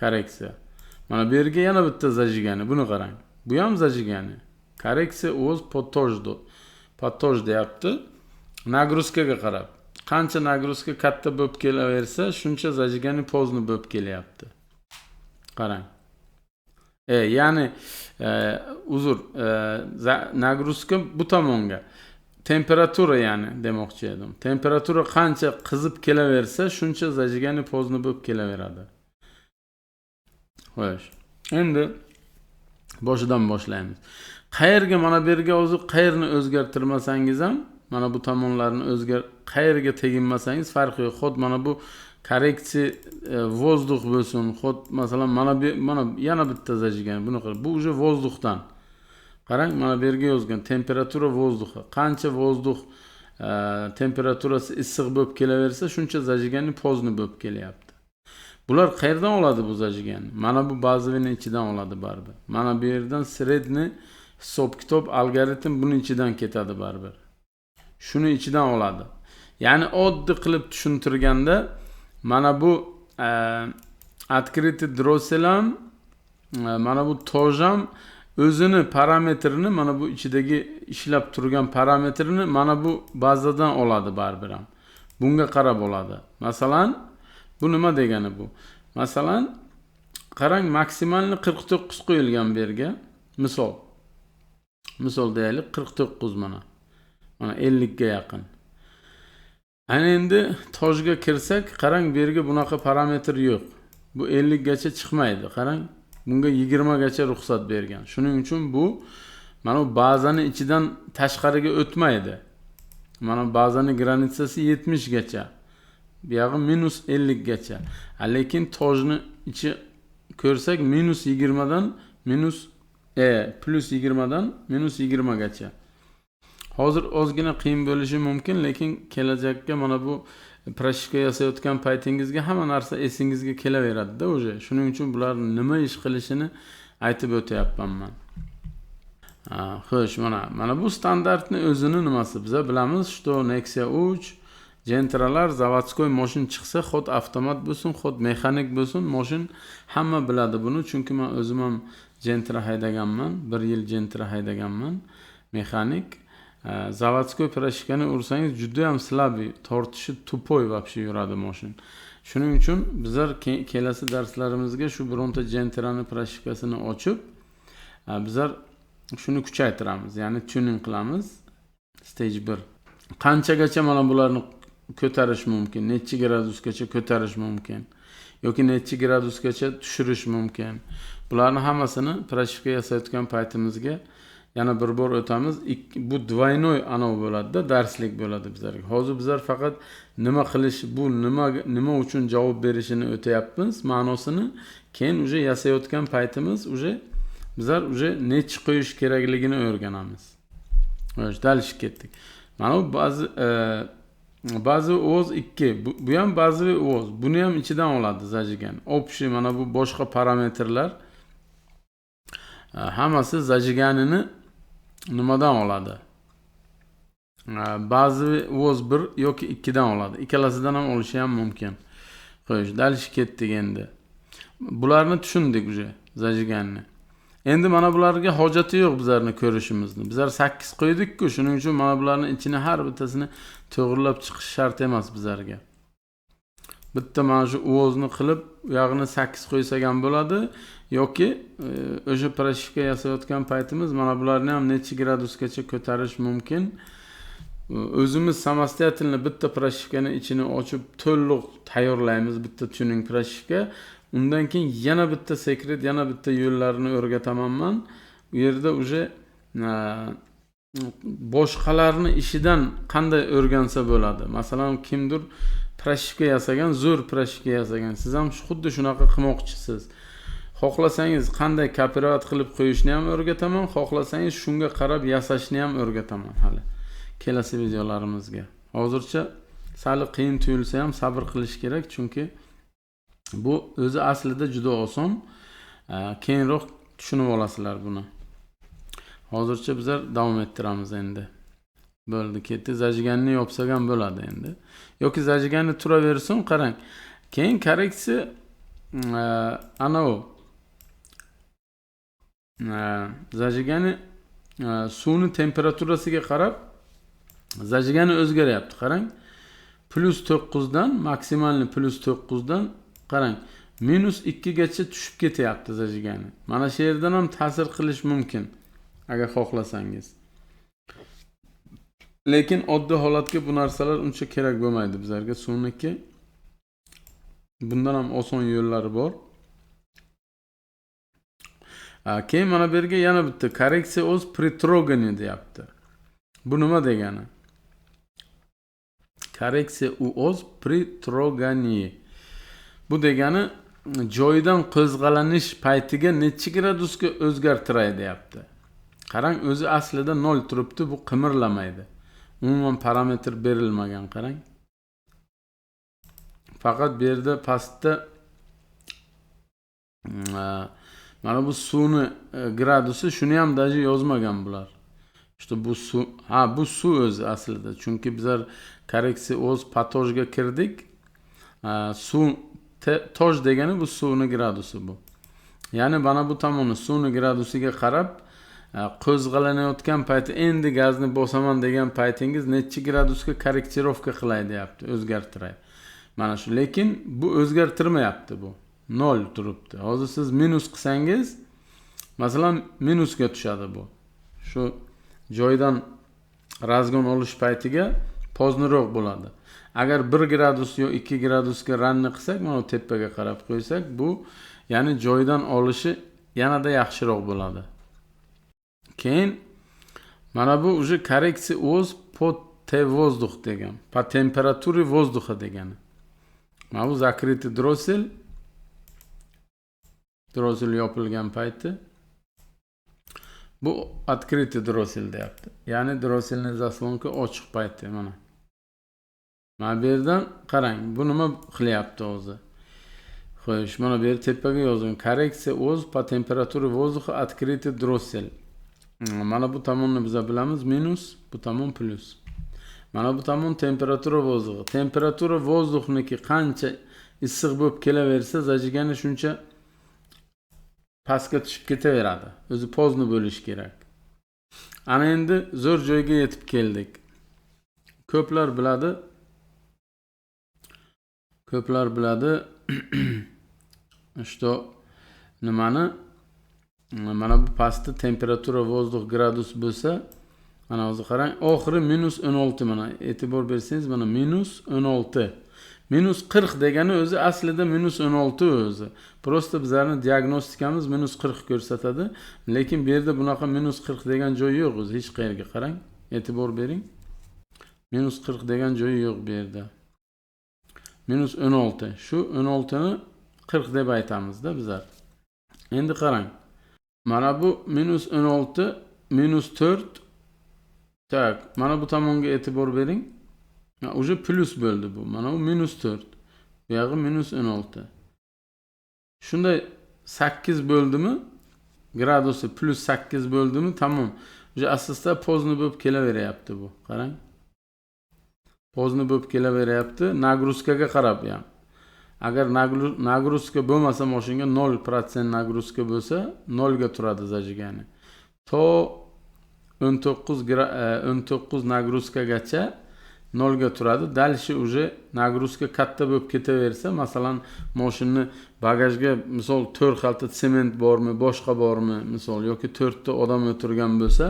Speaker 1: Korreksiya. Mana bu yerga yana bitta zajigani, buni qarang. Bu ham zajigani. Korreksiya o'z potoj deyapti. Nagruzkaga qarab. Qancha nagruzka katta bo'lib kelaversa, shuncha zajigani pozni bo'lib kelyapti. Qarang. Ya'ni nagruzka bu tomonga. Temperatura ya'ni demoqchi edim. Temperatura qancha qizib kelaversa, shuncha zajigani pozni bo'lib kelaveradi. Xo'sh. Endi boshidan boshlaymiz. Qayerga mana bu yerga hozir qayerni o'zgartirmasangiz ham, mana bu tomonlarni qayerga teginmasangiz farqi yo'q. Xod mana bu korreksiya vozdux bo'lsin. Xod masalan mana yana bitta zajigan bunaqa. Bu уже vozdukdan. Qarang, mana bu yerga yozgan temperatura vozduxi. Qancha vozdux temperaturasi issiq bo'lib kelaversa, shuncha zajiganni pozni bo'lib kelyapti. Bular qayerdan oladi bu zajiganni? Mana bu bazavining ichidan oladi baribir. Mana bu yerdan sredni hisob-kitob algoritm buning ichidan ketadi baribir. Shuni ichidan oladi. Ya'ni oddiy qilib tushuntirganda, mana bu открытый drosel ham, mana bu toj ham o'zini parametrini, mana bu ichidagi ishlab turgan parametrini mana bu bazadan oladi baribir ham. Bunga qarab oladi. Masalan, bu nima degani bu? Masalan, qarang, maksimalni 49 qo'yilgan bu yerga. Misol deylik 49 mana. Mana 50 ga yaqin. Ana endi tojga kirsak, qarang, bu yerga bunaqa parametr yo'q. Bu 50 gacha chiqmaydi. Qarang, bunga 20 gacha ruxsat bergan. Shuning uchun bu mana bu bazani ichidan tashqariga o'tmaydi. Mana bazaning granitsasi 70 gacha. Bu yog'i minus 50 gacha. Lekin tojni ichi ko'rsak -20 dan plus 20 dan -20 gacha. Hozir ozgina qiyin bo'lishi mumkin, lekin kelajakka mana bu prashka yasayotgan paytingizga hamma narsa esingizga kelaveradi-da o'zi. Shuning uchun bularning nima ish qilishini aytib o'tayapman men. Xo'sh, mana bu standartni o'zini nimasi? Biz bilamiz, что Nexia 3 Gentralar zavodskoy mashin chiqsa, xod avtomat bo'lsin, xod mexanik bo'lsin, mashin hamma biladi buni, chunki men o'zim ham Gentra haydaganman, 1 yil Gentra haydaganman, mexanik. Zavodskoy prashkani ursangiz juda ham slabi, tortishi tupoy вообще yuradi mashin. Shuning uchun bizlar kelasi darslarimizga shu bironta Gentrani prashkasini ochib, bizlar shuni kuchaytiramiz, ya'ni tuning qilamiz. Stage 1. Qanchagacha mana bularni ko'tarish mumkin, necha gradusgacha ko'tarish mumkin yoki necha gradusgacha tushirish mumkin. Bularni hammasini prashka yasayotgan paytimizga yana bir bor o'tamiz. Bu двойной anov bo'ladi-da, darslik bo'ladi bizlarga. Hozir bizlar faqat nima qilish, bu nima uchun javob berishini o'tayapmiz, ma'nosini. Keyin uje yasayotgan paytimiz bizlar necha qo'yish kerakligini o'rganamiz. Dalishib ketdik. Mana bu ba'zi o'z 2, bu ham ba'zi o'z. Buni ham ichidan oladi zajigan. Общий mana bu boshqa parametrlar hammasi zajiganini nimadan oladi? Ba'zi o'z 1 yoki 2 dan oladi. Ikkalasidan ham olishi ham mumkin. Xo'sh, dalishib ketdik endi. Bularni tushundik uje zajiganni. Endi mana bularga hojati yo'q bizlarni ko'rishimizni. Bizlar 8 qo'ydik-ku, shuning uchun mana bularning ichini har bittasini to'g'rilab chiqish shart emas bizlarga. Bitta mana shu o'zni qilib, u yog'ini 8 qo'ysak ham bo'ladi yoki o'sha prashka yasayotgan paytimiz mana bularni ham necha gradusgacha ko'tarish mumkin. O'zimiz samostoятельно bitta prashkani ichini ochib to'liq tayyorlaymiz, bitta tuning prashka. Undan keyin yana bitta sekret, yana bitta yo'llarini o'rgataman men. U yerda uje boshqalarni ishidan qanday o'rgansa bo'ladi. Masalan, kimdir prashka yasagan, zo'r prashka yasagan. Siz ham xuddi shunaqa qilmoqchisiz. Xohlasangiz qanday kooperat qilib qo'yishni ham o'rgataman, xohlasangiz shunga qarab yasashni ham o'rgataman hali kelasi videolarimizga. Hozircha sal qiyin tuyulsa ham sabr qilish kerak, chunki bu o'zi aslida juda oson. Keyinroq tushunib olasizlar buni. Hozircha bizlar davom ettiramiz endi. Bo'ldi, ketdi. Zajiganni yopsak ham bo'ladi endi. Yoki zajiganni turaversin, qarang. Keyin korreksiya ana u zajigani suvni temperaturasiga qarab zajigani o'zgaryapti. Qarang, +9 dan maksimalni +9 dan qarang, -2 gacha tushib ketyapti zajigani. Mana shu yerdan ham ta'sir qilish mumkin agar xohlasangiz. Lekin oddiy holatga bu narsalar uncha kerak bo'lmaydi bizlarga. Suvniki bundan ham oson yo'llari bor. Keyin mana bu yerga yana bitta korreksiya o'z притрогани deyapti. Bu nima degani? Korreksiya o'z притрогани. Bu degani joyidan qo'zg'alanish paytiga necha gradusga o'zgartiray deyapti. Qarang, o'zi aslida 0 turibdi, bu qimirlamaydi. Umuman parametr berilmagan, qarang. Faqat bu yerda pastda mana bu suvni gradusi, shuni ham daji yozmagan bular. İşte bu su, bu su o'zi aslida. Chunki bizlar korreksiya o'z patojga kirdik. Suv toj degani bu suvni gradusi bu. Ya'ni mana bu tomoni suvni gradusiga qarab qo'zg'alanayotgan payti, endi gazni bosaman degan paytingiz necha gradusga korrektirovka qilay deyapti, o'zgartiray. Mana shu, lekin bu o'zgartirmayapti bu. 0 turibdi. Hozir siz minus qilsangiz, masalan, minusga tushadi bu. Shu joydan razgon olish paytiga pozdniroq bo'ladi. Agar 1 gradus yo 2 gradusga ranni qilsak, mana tepaga qarab qo'ysak, bu ya'ni joydan olishi yanada yaxshiroq bo'ladi. Keyin mana bu уже korreksiya o'z под воздух degan, по температуре воздуха degani. Mana bu закрытый дроссель. Drossel yopilgan payti. Bu открытый дроссель deyapti. Ya'ni drosselning zaslonka ochiq payti mana. Mana bu yerdan qarang, bu nima qilyapti o'zi. Xo'sh, mana bu yer tepaga yozing. Korreksiya o'z по температуре воздуха открытый дроссель. Mana bu tomonni biz bilamiz minus, bu tomon plus. Mana bu tomon temperatura vozdug'i. Temperatura vozdug'niki qancha issiq bo'lib kelaversa, zajigani shuncha pastga tushib ketaveradi. O'zi pozni bo'lish kerak. Ana endi zo'r joyga yetib keldik. Ko'plar biladi. Что nimani? Mana bu pastda temperatura vozdugh gradus bo'lsa, mana hozir qarang, oxiri minus 16 mana. E'tibor bersangiz mana minus 16. Minus 40 degani o'zi aslida minus 16 o'zi. Prosta bizlarning diagnostikamiz minus 40 ko'rsatadi, lekin bu yerda bunaqa minus 40 degan joy yo'q o'zi, hech qayerga qarang. E'tibor bering. Minus 40 degan joyi yo'q bu yerda. Minus 16. Shu 16 ni 40 deb aytamizda bizlar. Endi qarang. Mana bu minus 16, minus 4. Tak, mana bu tomonga e'tibor bering. Уже plus bo'ldi bu. Mana bu minus 4. Bu yog'i minus 16. Shunday 8 bo'ldimi? Gradusi plus 8 bo'ldimi? Tamam. Уже asosda pozni bo'lib kelaveryapti bu. Qarang. Pozni bo'lib kelaveryapti. Nagruskaga qarab ham. Agar nagruska bo'lmasa, mashinaga 0% nagruska bo'lsa, 0 ga turadi zajigani. To 19 nagruskagacha 0 ga turadi. Dальше уже nagruska katta bo'lib ketaversa, masalan, mashinani bagajga misol 4 xalta sement bormi, boshqa bormi, misol yoki 4 ta odam o'tirgan bo'lsa,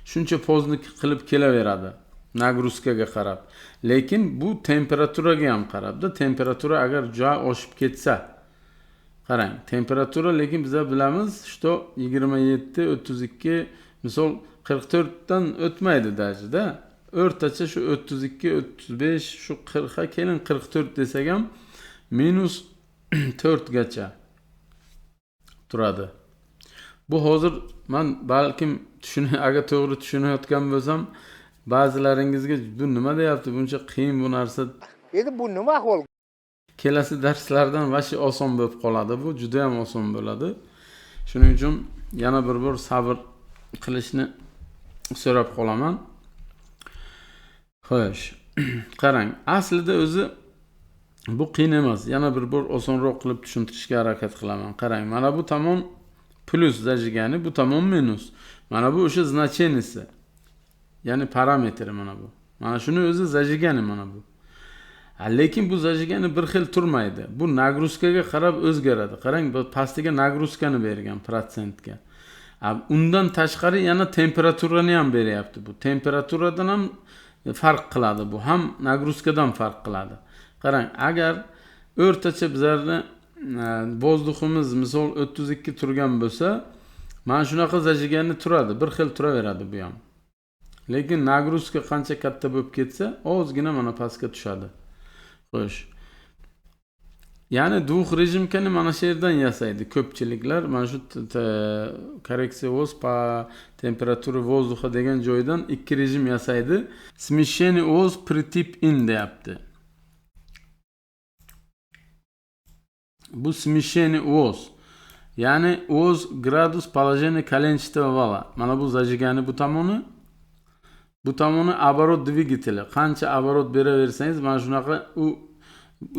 Speaker 1: shuncha pozni qilib kelaveradi nagruskaga qarab. Lekin bu temperaturaga ham qarabda. Temperatura agar juda oshib ketsa, qarang, temperatura lekin biz bilamiz, что 27, 32, misol 44 dan o'tmaydi dajida. O'rtacha shu 32, 35, shu 40 ga kelin 44 desak ham minus 4 gacha turadi. Bu hozir men balkim agar to'g'ri tushunayotgan bo'lsam, ba'zilaringizga bu nima deyapti, buncha qiyin bu narsa.
Speaker 2: Endi bu nima ahvol?
Speaker 1: Kelasi darslardan vashi oson bo'lib qoladi. Bu juda ham oson bo'ladi. Shuning uchun yana bir bor sabr qilishni so'rab qolaman. Xo'sh, qarang, aslida o'zi bu qiyin emas. Yana bir bor osonroq qilib tushuntirishga harakat qilaman. Qarang, mana bu tomon plus zajigani, bu tomon minus. Mana bu o'sha значенияsi. Ya'ni parametri mana bu. Mana shuni o'zi zajigani mana bu. Lekin bu zajigani bir xil turmaydi. Bu nagruskaga qarab o'zgaradi. Qarang, bu pastiga nagruskani bergan protsentga. Undan tashqari yana temperaturani ham beryapti bu. Temperaturadan ham farq qiladi bu. Ham nagruskadan farq qiladi. Qarang, agar o'rtacha bizlarni vozdug'imiz misol 32 turgan bo'lsa, mana shunaqa zajigani turadi, bir xil turaveradi bu ham. Lekin nagruska qancha katta bo'lib ketsa, ozgina mana pastga tushadi. Xo'sh. Ya'ni duh rejimkani mana shu yerdan yasaydi ko'pchiliklar. Mana shu korreksiya voz temperatura vozduha degan joydan ikki rejim yasaydi. Смещение voz при tip in deyapti. Bu смещение voz. Ya'ni voz gradus положение коленчатого вала. Mana bu zajigani bu tomoni. Bu tomoni оборот dvigateli. Qancha оборот beraversangiz mana shunaqa u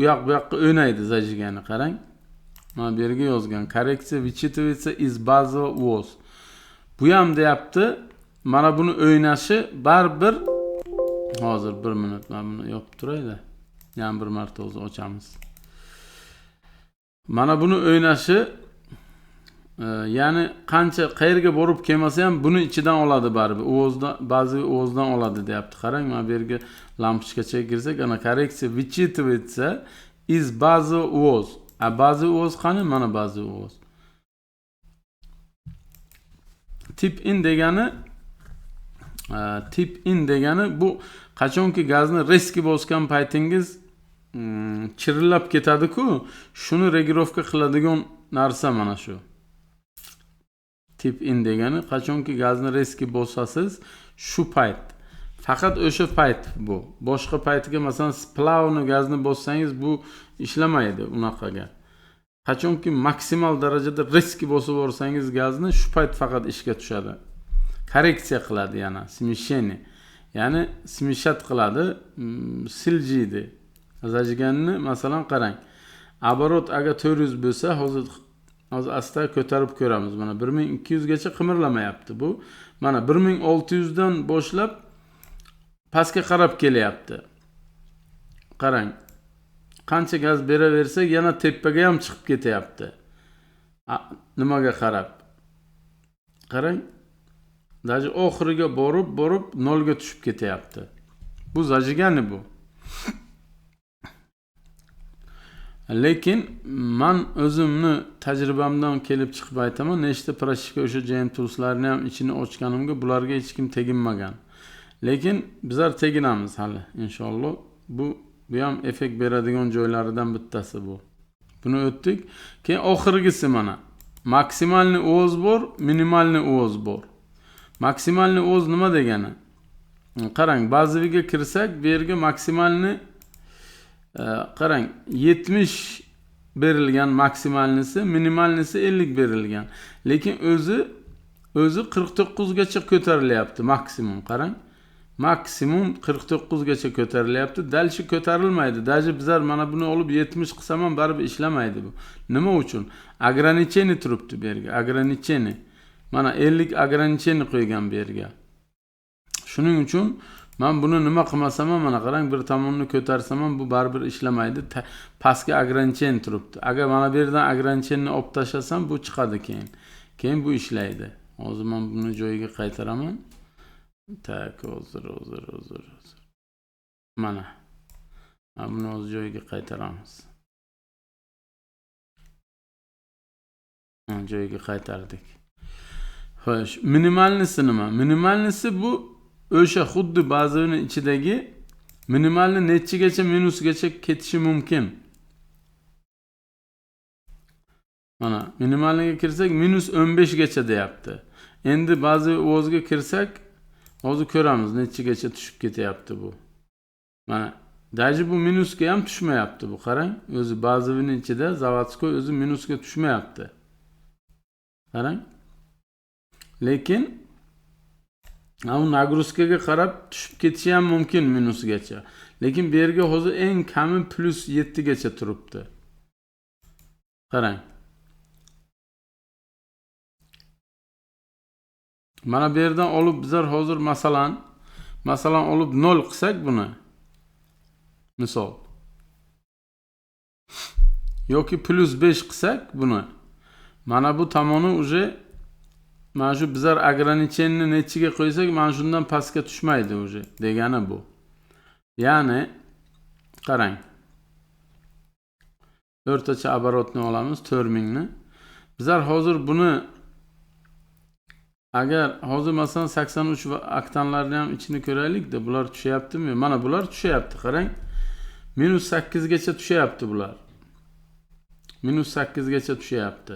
Speaker 1: yoq bu yoqqa o'ynaydi zajigani. Qarang. Mana bu yerga yozgan. Korreksiya вычитывается из базового voz. Bu ham deyapti. Mana buni o'ynashi baribir hozir 1 minut mana buni yopib turaydi. Yana bir marta o'zi ochamiz. Mana buni o'ynashi ya'ni qancha qayerga borib kelmasa ham buni ichidan oladi baribir. O'zdan ba'zi o'zdan oladi deyapti. Qarang, mana bu yerga lampochkachaga kirsak, ana korreksiya вычитывается из базового voz. A базовый voz qani? Mana базовый voz. Tip in degani bu qachonki gazni reski bosgan paytingiz chirillab ketadi-ku, shuni regirovka qiladigan narsa mana shu. Tip in degani qachonki gazni reski bosasiz, shu payt. Faqat o'sha payt bu. Boshqa paytiga masalan splavni gazni bossangiz bu ishlamaydi unaqaga. Qachonki maksimal darajada reski bosib borsangiz gazni, shu payt faqat ishga tushadi. Korreksiya qiladi yana, смещение. Ya'ni смещат qiladi, siljiydi. Zajiganni masalan qarang. Оборот agar 400 bo'lsa, hozir asta ko'tarib ko'ramiz. Mana 1200 gacha qimirlamayapti bu. Mana 1600 dan boshlab pastga qarab kelyapti. Qarang. Qancha gaz beraversak yana tepaga ham chiqib ketyapti. Nimaga qarab? Qarang. Daji oxiriga borib nolga tushib ketyapti. Bu zajigani bu. Lekin men o'zimni tajribamdan kelib chiqib aytaman, nechta prashika o'sha JM Tools'larni ham ichini ochganimga bularga hech kim teginmagan. Lekin bizlar teginamiz hali inshaalloh. Bu ham effekt beradigan joylaridan bittasi bu. Buni o'tdik. Keyin oxirgisi mana. Maksimalni o'z bor, minimalni o'z bor. Maksimalni o'z nima degani? Qarang, bazaviga kirsak, bu yerga maksimalni qarang, 70 berilgan maksimalnisi, minimalnisi 50 berilgan. Lekin o'zi 49 gacha ko'tarilyapti maksimum, qarang. Maksimum 49 gacha ko'tarilyapti. Dalshi ko'tarilmaydi. Daji bizlar mana buni olib 70 qilsam ham baribir ishlamaydi bu. Nima uchun? Ограничение turibdi bu yerga. Ограничение. Mana 50 ограничение qo'ygan bu yerga. Shuning uchun men buni nima qilmasam ham mana qarang, bir tomonni ko'tarsam ham bu baribir ishlamaydi. Pastga ограничение turibdi. Agar mana bu yerdan ограничениeni olib tashlasam bu chiqadi keyin. Keyin bu ishlaydi. Hozir men buni joyiga qaytaraman. Tak, hozir. Mana. Buni o'z joyiga qaytaramiz. Joyiga qaytardik. Xo'sh, minimalnisi nima? Minimalnisi bu o'sha xuddi bazovni ichidagi minimalni nechigacha minusgacha ketishi mumkin. Mana minimalniga kirsak minus 15 gacha deyapti. Endi ba'zi o'zga kirsak hozir ko'ramiz nechigacha tushib ketyapti bu. Mana daji bu minusga ham tushmayapti bu, qarang. O'zi bazovni ichida zavodskoy o'zi minusga tushmayapti. Qarang. Lekin u nagruzkaga qarab tushib ketishi ham mumkin minusgacha. Lekin bu yerga hozir eng kami plus 7 gacha turibdi. Qarang. Mana bu yerdan olib bizlar hozir masalan olib 0 qilsak buni. Misol. Yoki plus 5 qilsak buni. Mana bu tomoni uje mana shu bizlar ограничениeni nechiga qo'ysak, mana shundan pastga tushmaydi uje degani bu. Ya'ni qarang. O'rtacha оборотni olamiz 4000 ni. Bizlar hozir buni agar hozir masalan 83 va oktanlarni ham ichini ko'raylik-da, bular tushyaptimi? Mana bular tushyapti, qarang. -8 gacha tushyapti bular. -8 gacha tushyapti.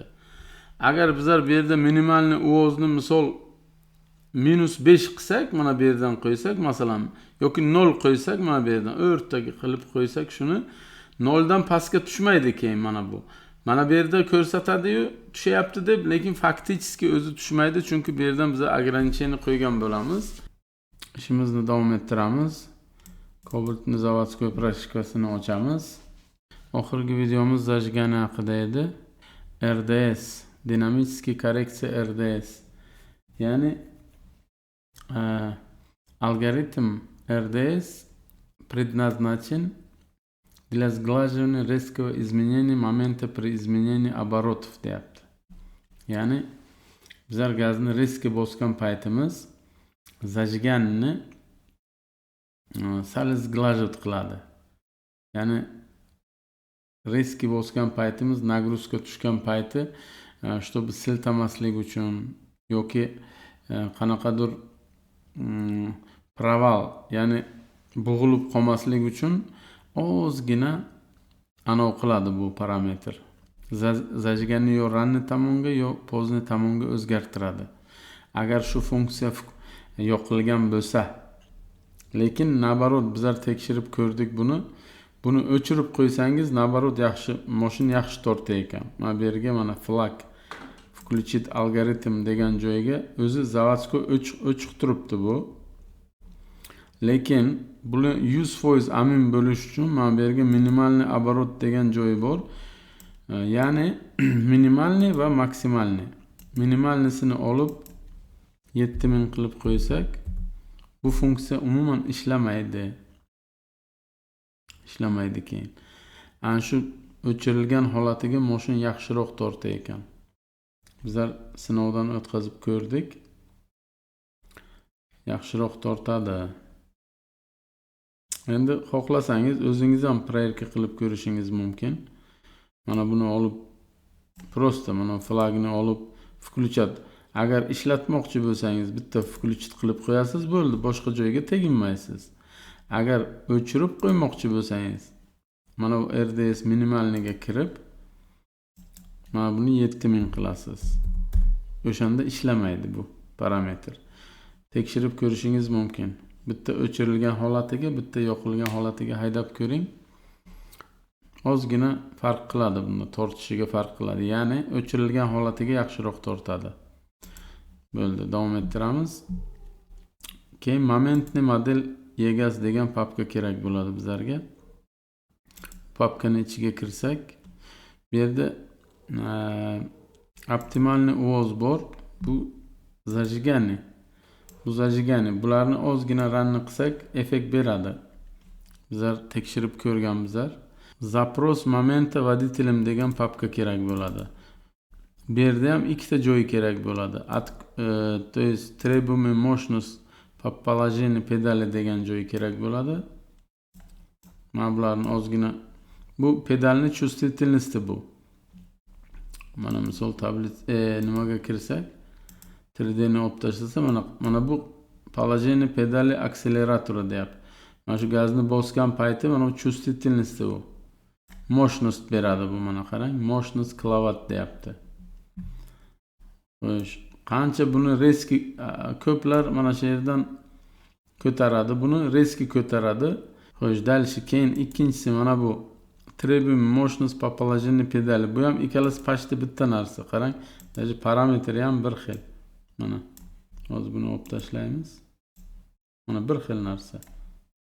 Speaker 1: Agar bizlar bu yerda minimalni uvozni misol -5 qilsak, mana bu yerdan qo'ysak, masalan, yoki 0 qo'ysak, mana bu yerdan o'rtaga qilib qo'ysak, shuni 0 dan pastga tushmaydi keyin mana bu. Mana bu yerda ko'rsatadi-yu, tushyapti deb, lekin faktichki o'zi tushmaydi, chunki bu yerdan biz ограничение qo'ygan bo'lamiz. İşimizni davom ettiramiz. Kobaltni zavodskoy proshkasini ochamiz. Oxirgi videomiz zajigani haqida edi. RDS, dinamический korreksiya RDS. Ya'ni алгоритм RDS предназначен для сглаживания резкого изменения момента при изменении оборотов deyapti. Ya'ni bizlar gazni резкий bosgan paytimiz zajiganni sal сглаживать qiladi. Ya'ni резкий bosgan paytimiz nagruzka tushgan payti, чтобы siltamaslik uchun yoki qanaqadir proval, ya'ni bo'g'ilib qolmaslik uchun ozgina anov qiladi bu parametr. Zajiganni yo ranni tomonga yo pozni tomonga o'zgartiradi. Agar shu funksiya yo'qilgan bo'lsa, lekin nabarot bizlar tekshirib ko'rdik buni. Buni o'chirib qo'ysangiz, nabarot yaxshi, mashina yaxshi tortar ekan. Mana bu yerga mana flag включить algoritm degan joyga o'zi zavodskoy o'chiq turibdi bu. Lekin buni 100% amin bo'lish uchun mana bu yerga minimalniy оборот degan joyi bor. Ya'ni minimalniy va maksimalniy. Minimalnisini olib 7000 qilib qo'ysak, bu funksiya umuman ishlamaydi. Ishlamaydi keyin. Ana shu o'chirilgan holatiga mashina yaxshiroq tortar ekan. Bizlar sinovdan o'tkazib ko'rdik. Yaxshiroq tortadi. Endi xohlasangiz o'zingiz ham proyerka qilib ko'rishingiz mumkin. Mana buni olib prosta mana flagni olib включать. Agar ishlatmoqchi bo'lsangiz bitta включить qilib qo'yasiz, bo'ldi, boshqa joyga teginmaysiz. Agar o'chirib qo'ymoqchi bo'lsangiz, mana bu RDS minimalniga kirib, mana buni 7000 qilasiz. O'shanda ishlamaydi bu parametr. Tekshirib ko'rishingiz mumkin. Bitta o'chirilgan holatiga, bitta yoqilgan holatiga haydab ko'ring. Ozgina farq qiladi bunda, tortishiga farq qiladi. Ya'ni o'chirilgan holatiga yaxshiroq tortadi. Bo'ldi, davom ettiramiz. Keyin momentni model egas degan papka kerak bo'ladi bizlarga. Papkani ichiga kirsak, bu yerda optimalniy uvoz bor. Bu zajigani. Bu zajigani. Bularni ozgina ranni qilsak, effekt beradi. Bizlar tekshirib ko'rganmizlar. Zapros momenta водителем degan papka kerak bo'ladi. Bu yerda ham ikkita joy kerak bo'ladi. То есть требуемая мощность по положению pedali degan joy kerak bo'ladi. Mana bularni ozgina, bu pedalni чувствительности bu. Mana misol nimaga kirsak, 3D ni olib tashlasa, mana bu положение pedali akseleratori deyapti. Mana shu gazni bosgan payti mana bu чувствительности bu. Mощность beradi bu, mana qarang, mощность kilowatt deyapti. Qancha buni резкий ko'plar mana shu yerdan ko'taradi, buni резкий ko'taradi. Xo'sh, dальше keyin ikkinchisi mana bu требуемая мощность по положению pedali. Bu ham ikkalasi почти bitta narsa. Qarang, даже parametri ham bir xil. Mana hozir buni olib tashlaymiz. Mana bir xil narsa.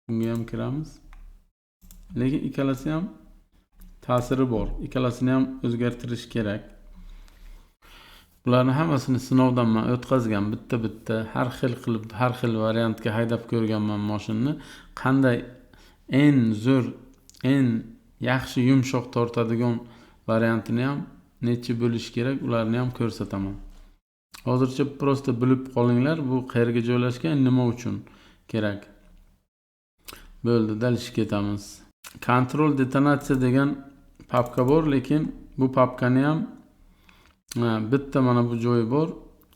Speaker 1: Bunga ham kiramiz. Lekin ikkalasi ham ta'siri bor. Ikkalasini ham o'zgartirish kerak. Bularni hammasini sinovdan men o'tkazgan, bitta har xil qilib, har xil variantga haydab ko'rganman mashinani. Qanday eng zo'r, eng yaxshi yumshoq tortadigan variantini ham necha bo'lish kerak, ularni ham ko'rsataman. Hozircha prosta bilib qolinglar, bu qayerga joylashgan, nima uchun kerak. Bo'ldi, dalish ketamiz. Control detonatsiya degan papka bor, lekin bu papkani ham bitta mana bu joyi bor.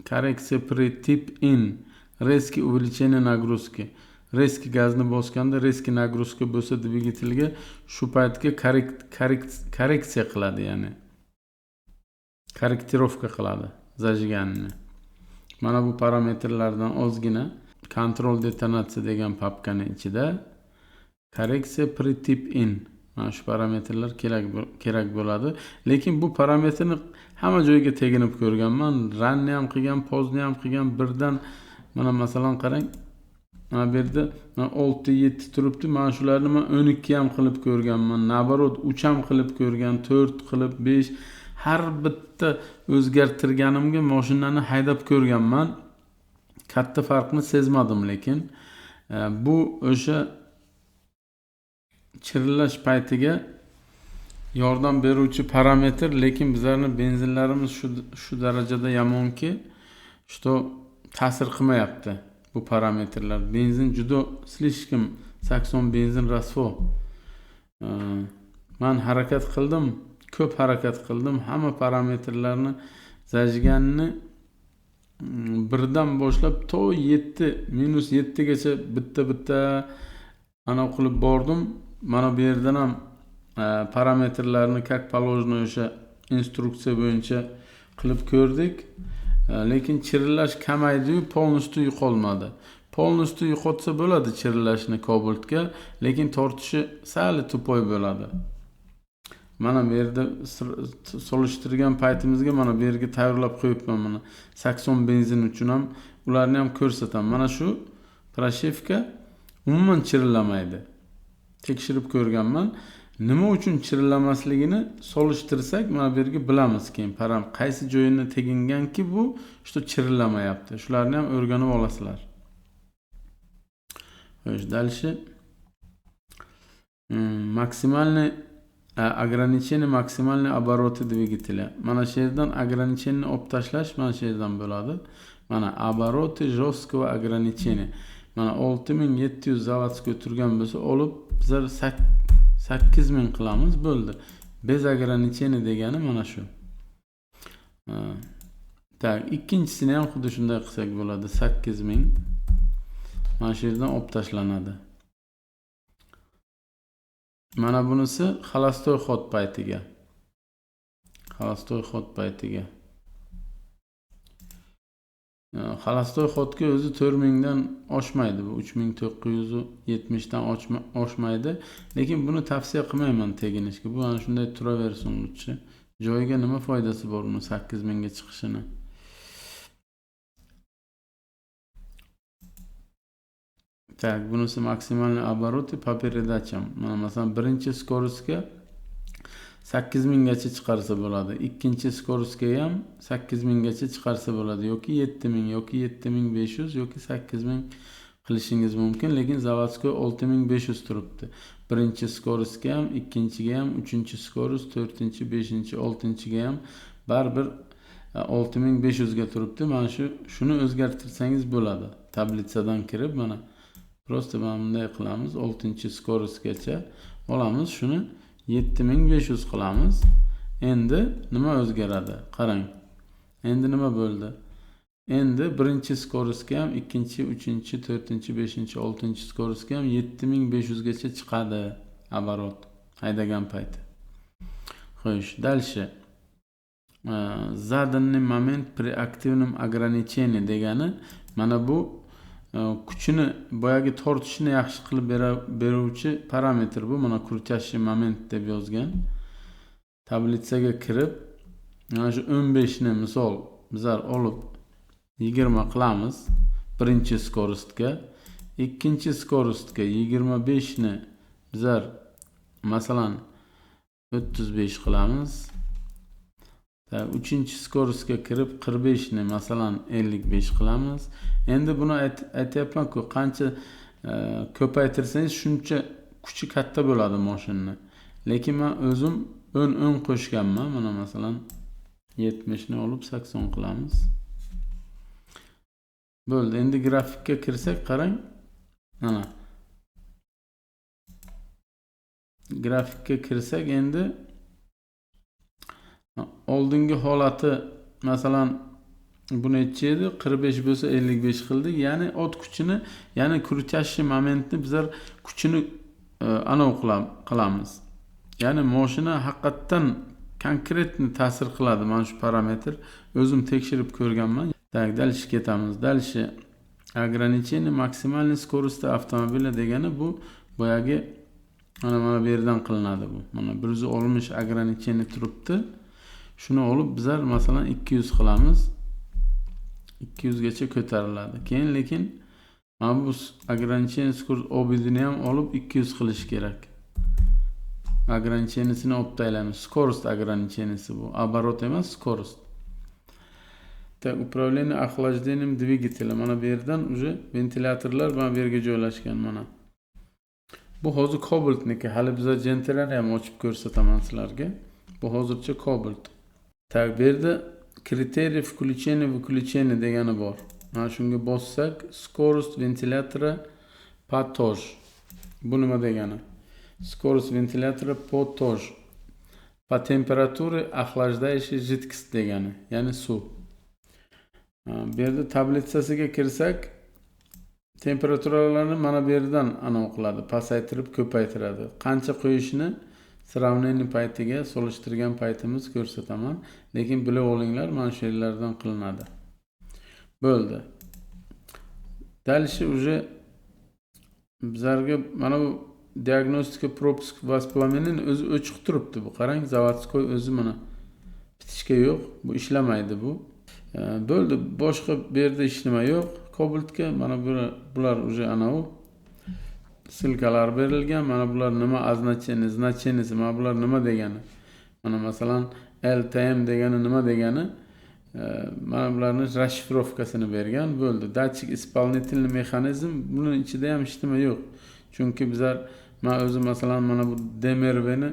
Speaker 1: Korreksiya при tip in, резкий увеличение нагрузки. Резкий gazni bosganda резкий nagruzka bo'lsa dvigatelga shu paytga korreksiya qiladi, ya'ni korrektirovka qiladi zajganini. Mana bu parametrlardan ozgina control detonatsiya degan papkani ichida korreksiya pre-tip in mana shu parametrlar kerak bo'ladi. Lekin bu parametrni hamma joyga teginib ko'rganman. Runni ham qilgan, pozni ham qilgan, birdan mana masalan qarang. Mana bu yerda 6 7 turibdi. Mana shularni men 12 ham qilib ko'rganman. Nabarot 3 ham qilib ko'rgan, 4 qilib 5 har bitta o'zgartirganimga mashinani haydab ko'rganman. Katta farqni sezmadim, lekin bu o'sha chirillash paytiga yordam beruvchi parametr, lekin bizlarning benzinlarimiz shu darajada yomonki, что ta'sir qilmayapti bu parametrlar. Benzin juda slishkim sakson benzin rasvo. Men harakat qildim, ko'p harakat qildim. Hamma parametrlarni zajganni birdan boshlab to 7 gacha bitta ana qilib bordim. Mana bu yerdan ham parametrlarni как положено o'sha instruksiya bo'yicha qilib ko'rdik. Lekin chirillash kamaydi-yu, polностью yo'qolmadi. Polностью yo'qotsa bo'ladi chirillashni Cobaltga, lekin tortishi sal tupoy bo'ladi. Mana bu yerda solishtirgan paytimizga mana bu yerga tayyorlab qo'yibman mana. 80 benzin uchun ham ularni ham ko'rsataman. Mana shu proshevka umuman chirillamaydi. Tekshirib ko'rganman. Nima uchun chirillamasligini solishtirsak mana bu yerga bilamiz keyin. Qaysi joyini teginganki bu что chirillamayapti. Shularni ham o'rganib olasizlar. Дальше максимальный ограничение максимальный обороты двигателя. Mana shu yerdan ограничение olib tashlash mana shu yerdan bo'ladi. Mana обороты жесткого ограничения. Mana 6700 zavatskiy turgan bo'lsa olib bizlar 8000 qilamiz, bo'ldi. Bez ограничение degani mana shu. Tak, ikkinchisini ham xuddi shunday qilsak bo'ladi. 8000 mana shu yerdan olib tashlanadi. Mana bunisi xolastoy xod paytiga. Xolastoy xod paytiga. Xolastoy xodga o'zi 4000 dan oshmaydi. Bu 3970 dan oshmaydi. Lekin buni tavsiya qilmayman teginishga. Bu ana shunday turaversin lutchi. Joyiga nima foydasi bor uni 8000 ga chiqishini? Так, bunisi maksimalniy обороты по передачам. Mana masalan birinchi skoroskga 8000 gacha chiqarsa bo'ladi. Ikkinchi skoroskga ham 8000 gacha chiqarsa bo'ladi yoki 7000 yoki 7500 yoki 8000 qilishingiz mumkin, lekin zavodskiy 6500 turibdi. Birinchi skoroskga ham, ikkinchiga ham, uchinchi skoros, 4-chi, 5-chi, 6-chiga ham baribir 6500 ga turibdi. Mana shuni o'zgartirsangiz bo'ladi. Tablitsadan kirib mana prosta mana bunday qilamiz. 6-chi skorosgacha olamiz, shuni 7500 qilamiz. Endi nima o'zgaradi? Qarang. Endi nima bo'ldi? Endi birinchi skorosga ham, ikkinchi, uchinchi, 4-chi, 5-chi, 6-chi skorosga ham 7500 gacha chiqadi оборот haydagan payti. Xo'sh, дальше. Заданный момент при активном ограничении degani mana bu kuchini, boyagi tortishni yaxshi qilib beruvchi parametr bu. Mana крутящий moment deb yozgan. Tablitsaga kirib, mana shu 15 ni misol bizlar olib 20 qilamiz birinchi skorostga, ikkinchi skorostga 25 ni bizlar masalan 35 qilamiz. Uchinchi skorosga kirib 45 ni masalan 55 qilamiz. Endi buni aytayapman-ku, qancha ko'paytirsangiz shuncha kuchi katta bo'ladi mashinani. Lekin men o'zim 10 qo'shganman. Mana masalan 70 ni olib 80 qilamiz. Bo'ldi. Endi grafikka kirsak qarang. Mana. Grafikka kirsak endi oldingi holati masalan bu necha edi? 45 bo'lsa 55 qildik. Ya'ni ot kuchini, ya'ni крутящий momentni bizlar kuchini anov qilamiz. Ya'ni mashina haqiqatan konkretni ta'sir qiladi mana shu parametr. O'zim tekshirib ko'rganman. Tak, dальше ketamiz. Dальше ограничение максимальной скорости avtomobili degani bu boyagi mana bu yerdan qilinadi bu. Mana 160 ограничение turibdi. Shuni olib bizlar masalan 200 qilamiz. 200 gacha ko'tariladi. Keyin lekin mana bu ограничение скорость obidini ham olib 200 qilish kerak. Ограничениесini olib taylaymiz. Скорость ограничениесі bu. Оборот emas, скорость. Так, управление охлаждением двигателя. Mana bu yerdan уже ventilyatorlar mana bu yerga joylashgan mana. Bu hozir Cobalt'niki. Hali biz Genterani ham ochib ko'rsataman sizlarga. Bu hozircha Cobalt. Tak, bu yerda kriteriy включения degani bor. Mana shunga bossak, скорость ventilatora потож. Bu nima degani? Скорость ventilatora потож. По температуре охлаждающей жидкость degani, ya'ni suv. Bu yerda tablitsasiga kirsak, temperaturalarni mana bu yerdan anav qiladi, pasaytirib ko'paytiradi. Qancha qo'yishni sravneniy paytiga, solishtirgan paytimiz ko'rsataman, lekin bilib olinglar, mana shu yerlardan qilinadi. Bo'ldi. Dальше уже bizlarga mana bu diagnostika пропуск воспламенен o'zi o'chiq turibdi bu. Qarang, zavodskoy o'zi mana bitishga yo'q, bu ishlamaydi bu. Bo'ldi, boshqa bu yerda hech nima yo'q. Cobaltga mana bular уже anavi silkalar berilgan. Mana bular nima значениесі, mana bular nima degani? Mana masalan LTM degani nima degani? Mana bularni расшифровкасini bergan. Bo'ldi. Datchik исполнительный mexanizm, buning ichida ham hech nima yo'q. Chunki bizlar men o'zim masalan mana bu DMRVni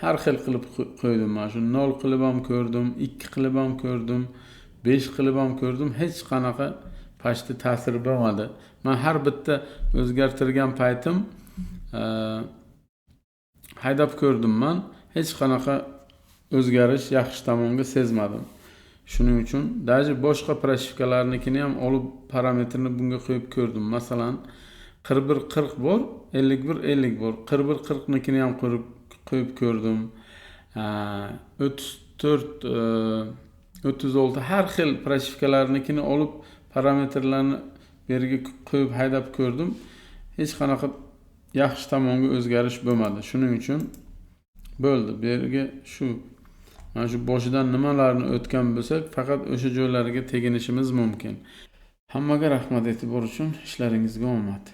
Speaker 1: har xil qilib qo'ydim. Mana shu 0 qilib ham ko'rdim, 2 qilib ham ko'rdim, 5 qilib ham ko'rdim. Hech qanaqa pashti ta'sir bo'lmadi. Men har bitta o'zgartirgan paytim haydab ko'rdim men. Hech qanaqa o'zgarish yaxshi tomonga sezmadim. Shuning uchun даже boshqa proshifkalarnikini ham olib parametrini bunga qo'yib ko'rdim. Masalan 41-40 bor, 51-50 bor. 41-40nikini ham qo'yib ko'rdim. 34-36 har xil proshifkalarnikini olib parametrlarni berga qo'yib haydab ko'rdim. Hech qanaqa yaxshi tomonga o'zgarish bo'lmadi. Shuning uchun bo'ldi. Bu yerga shu mana shu boshidan nimalarni o'tgan bo'lsak, faqat o'sha joylariga teginishimiz mumkin. Hammaga rahmat e'tibor uchun. Ishlaringizga omad.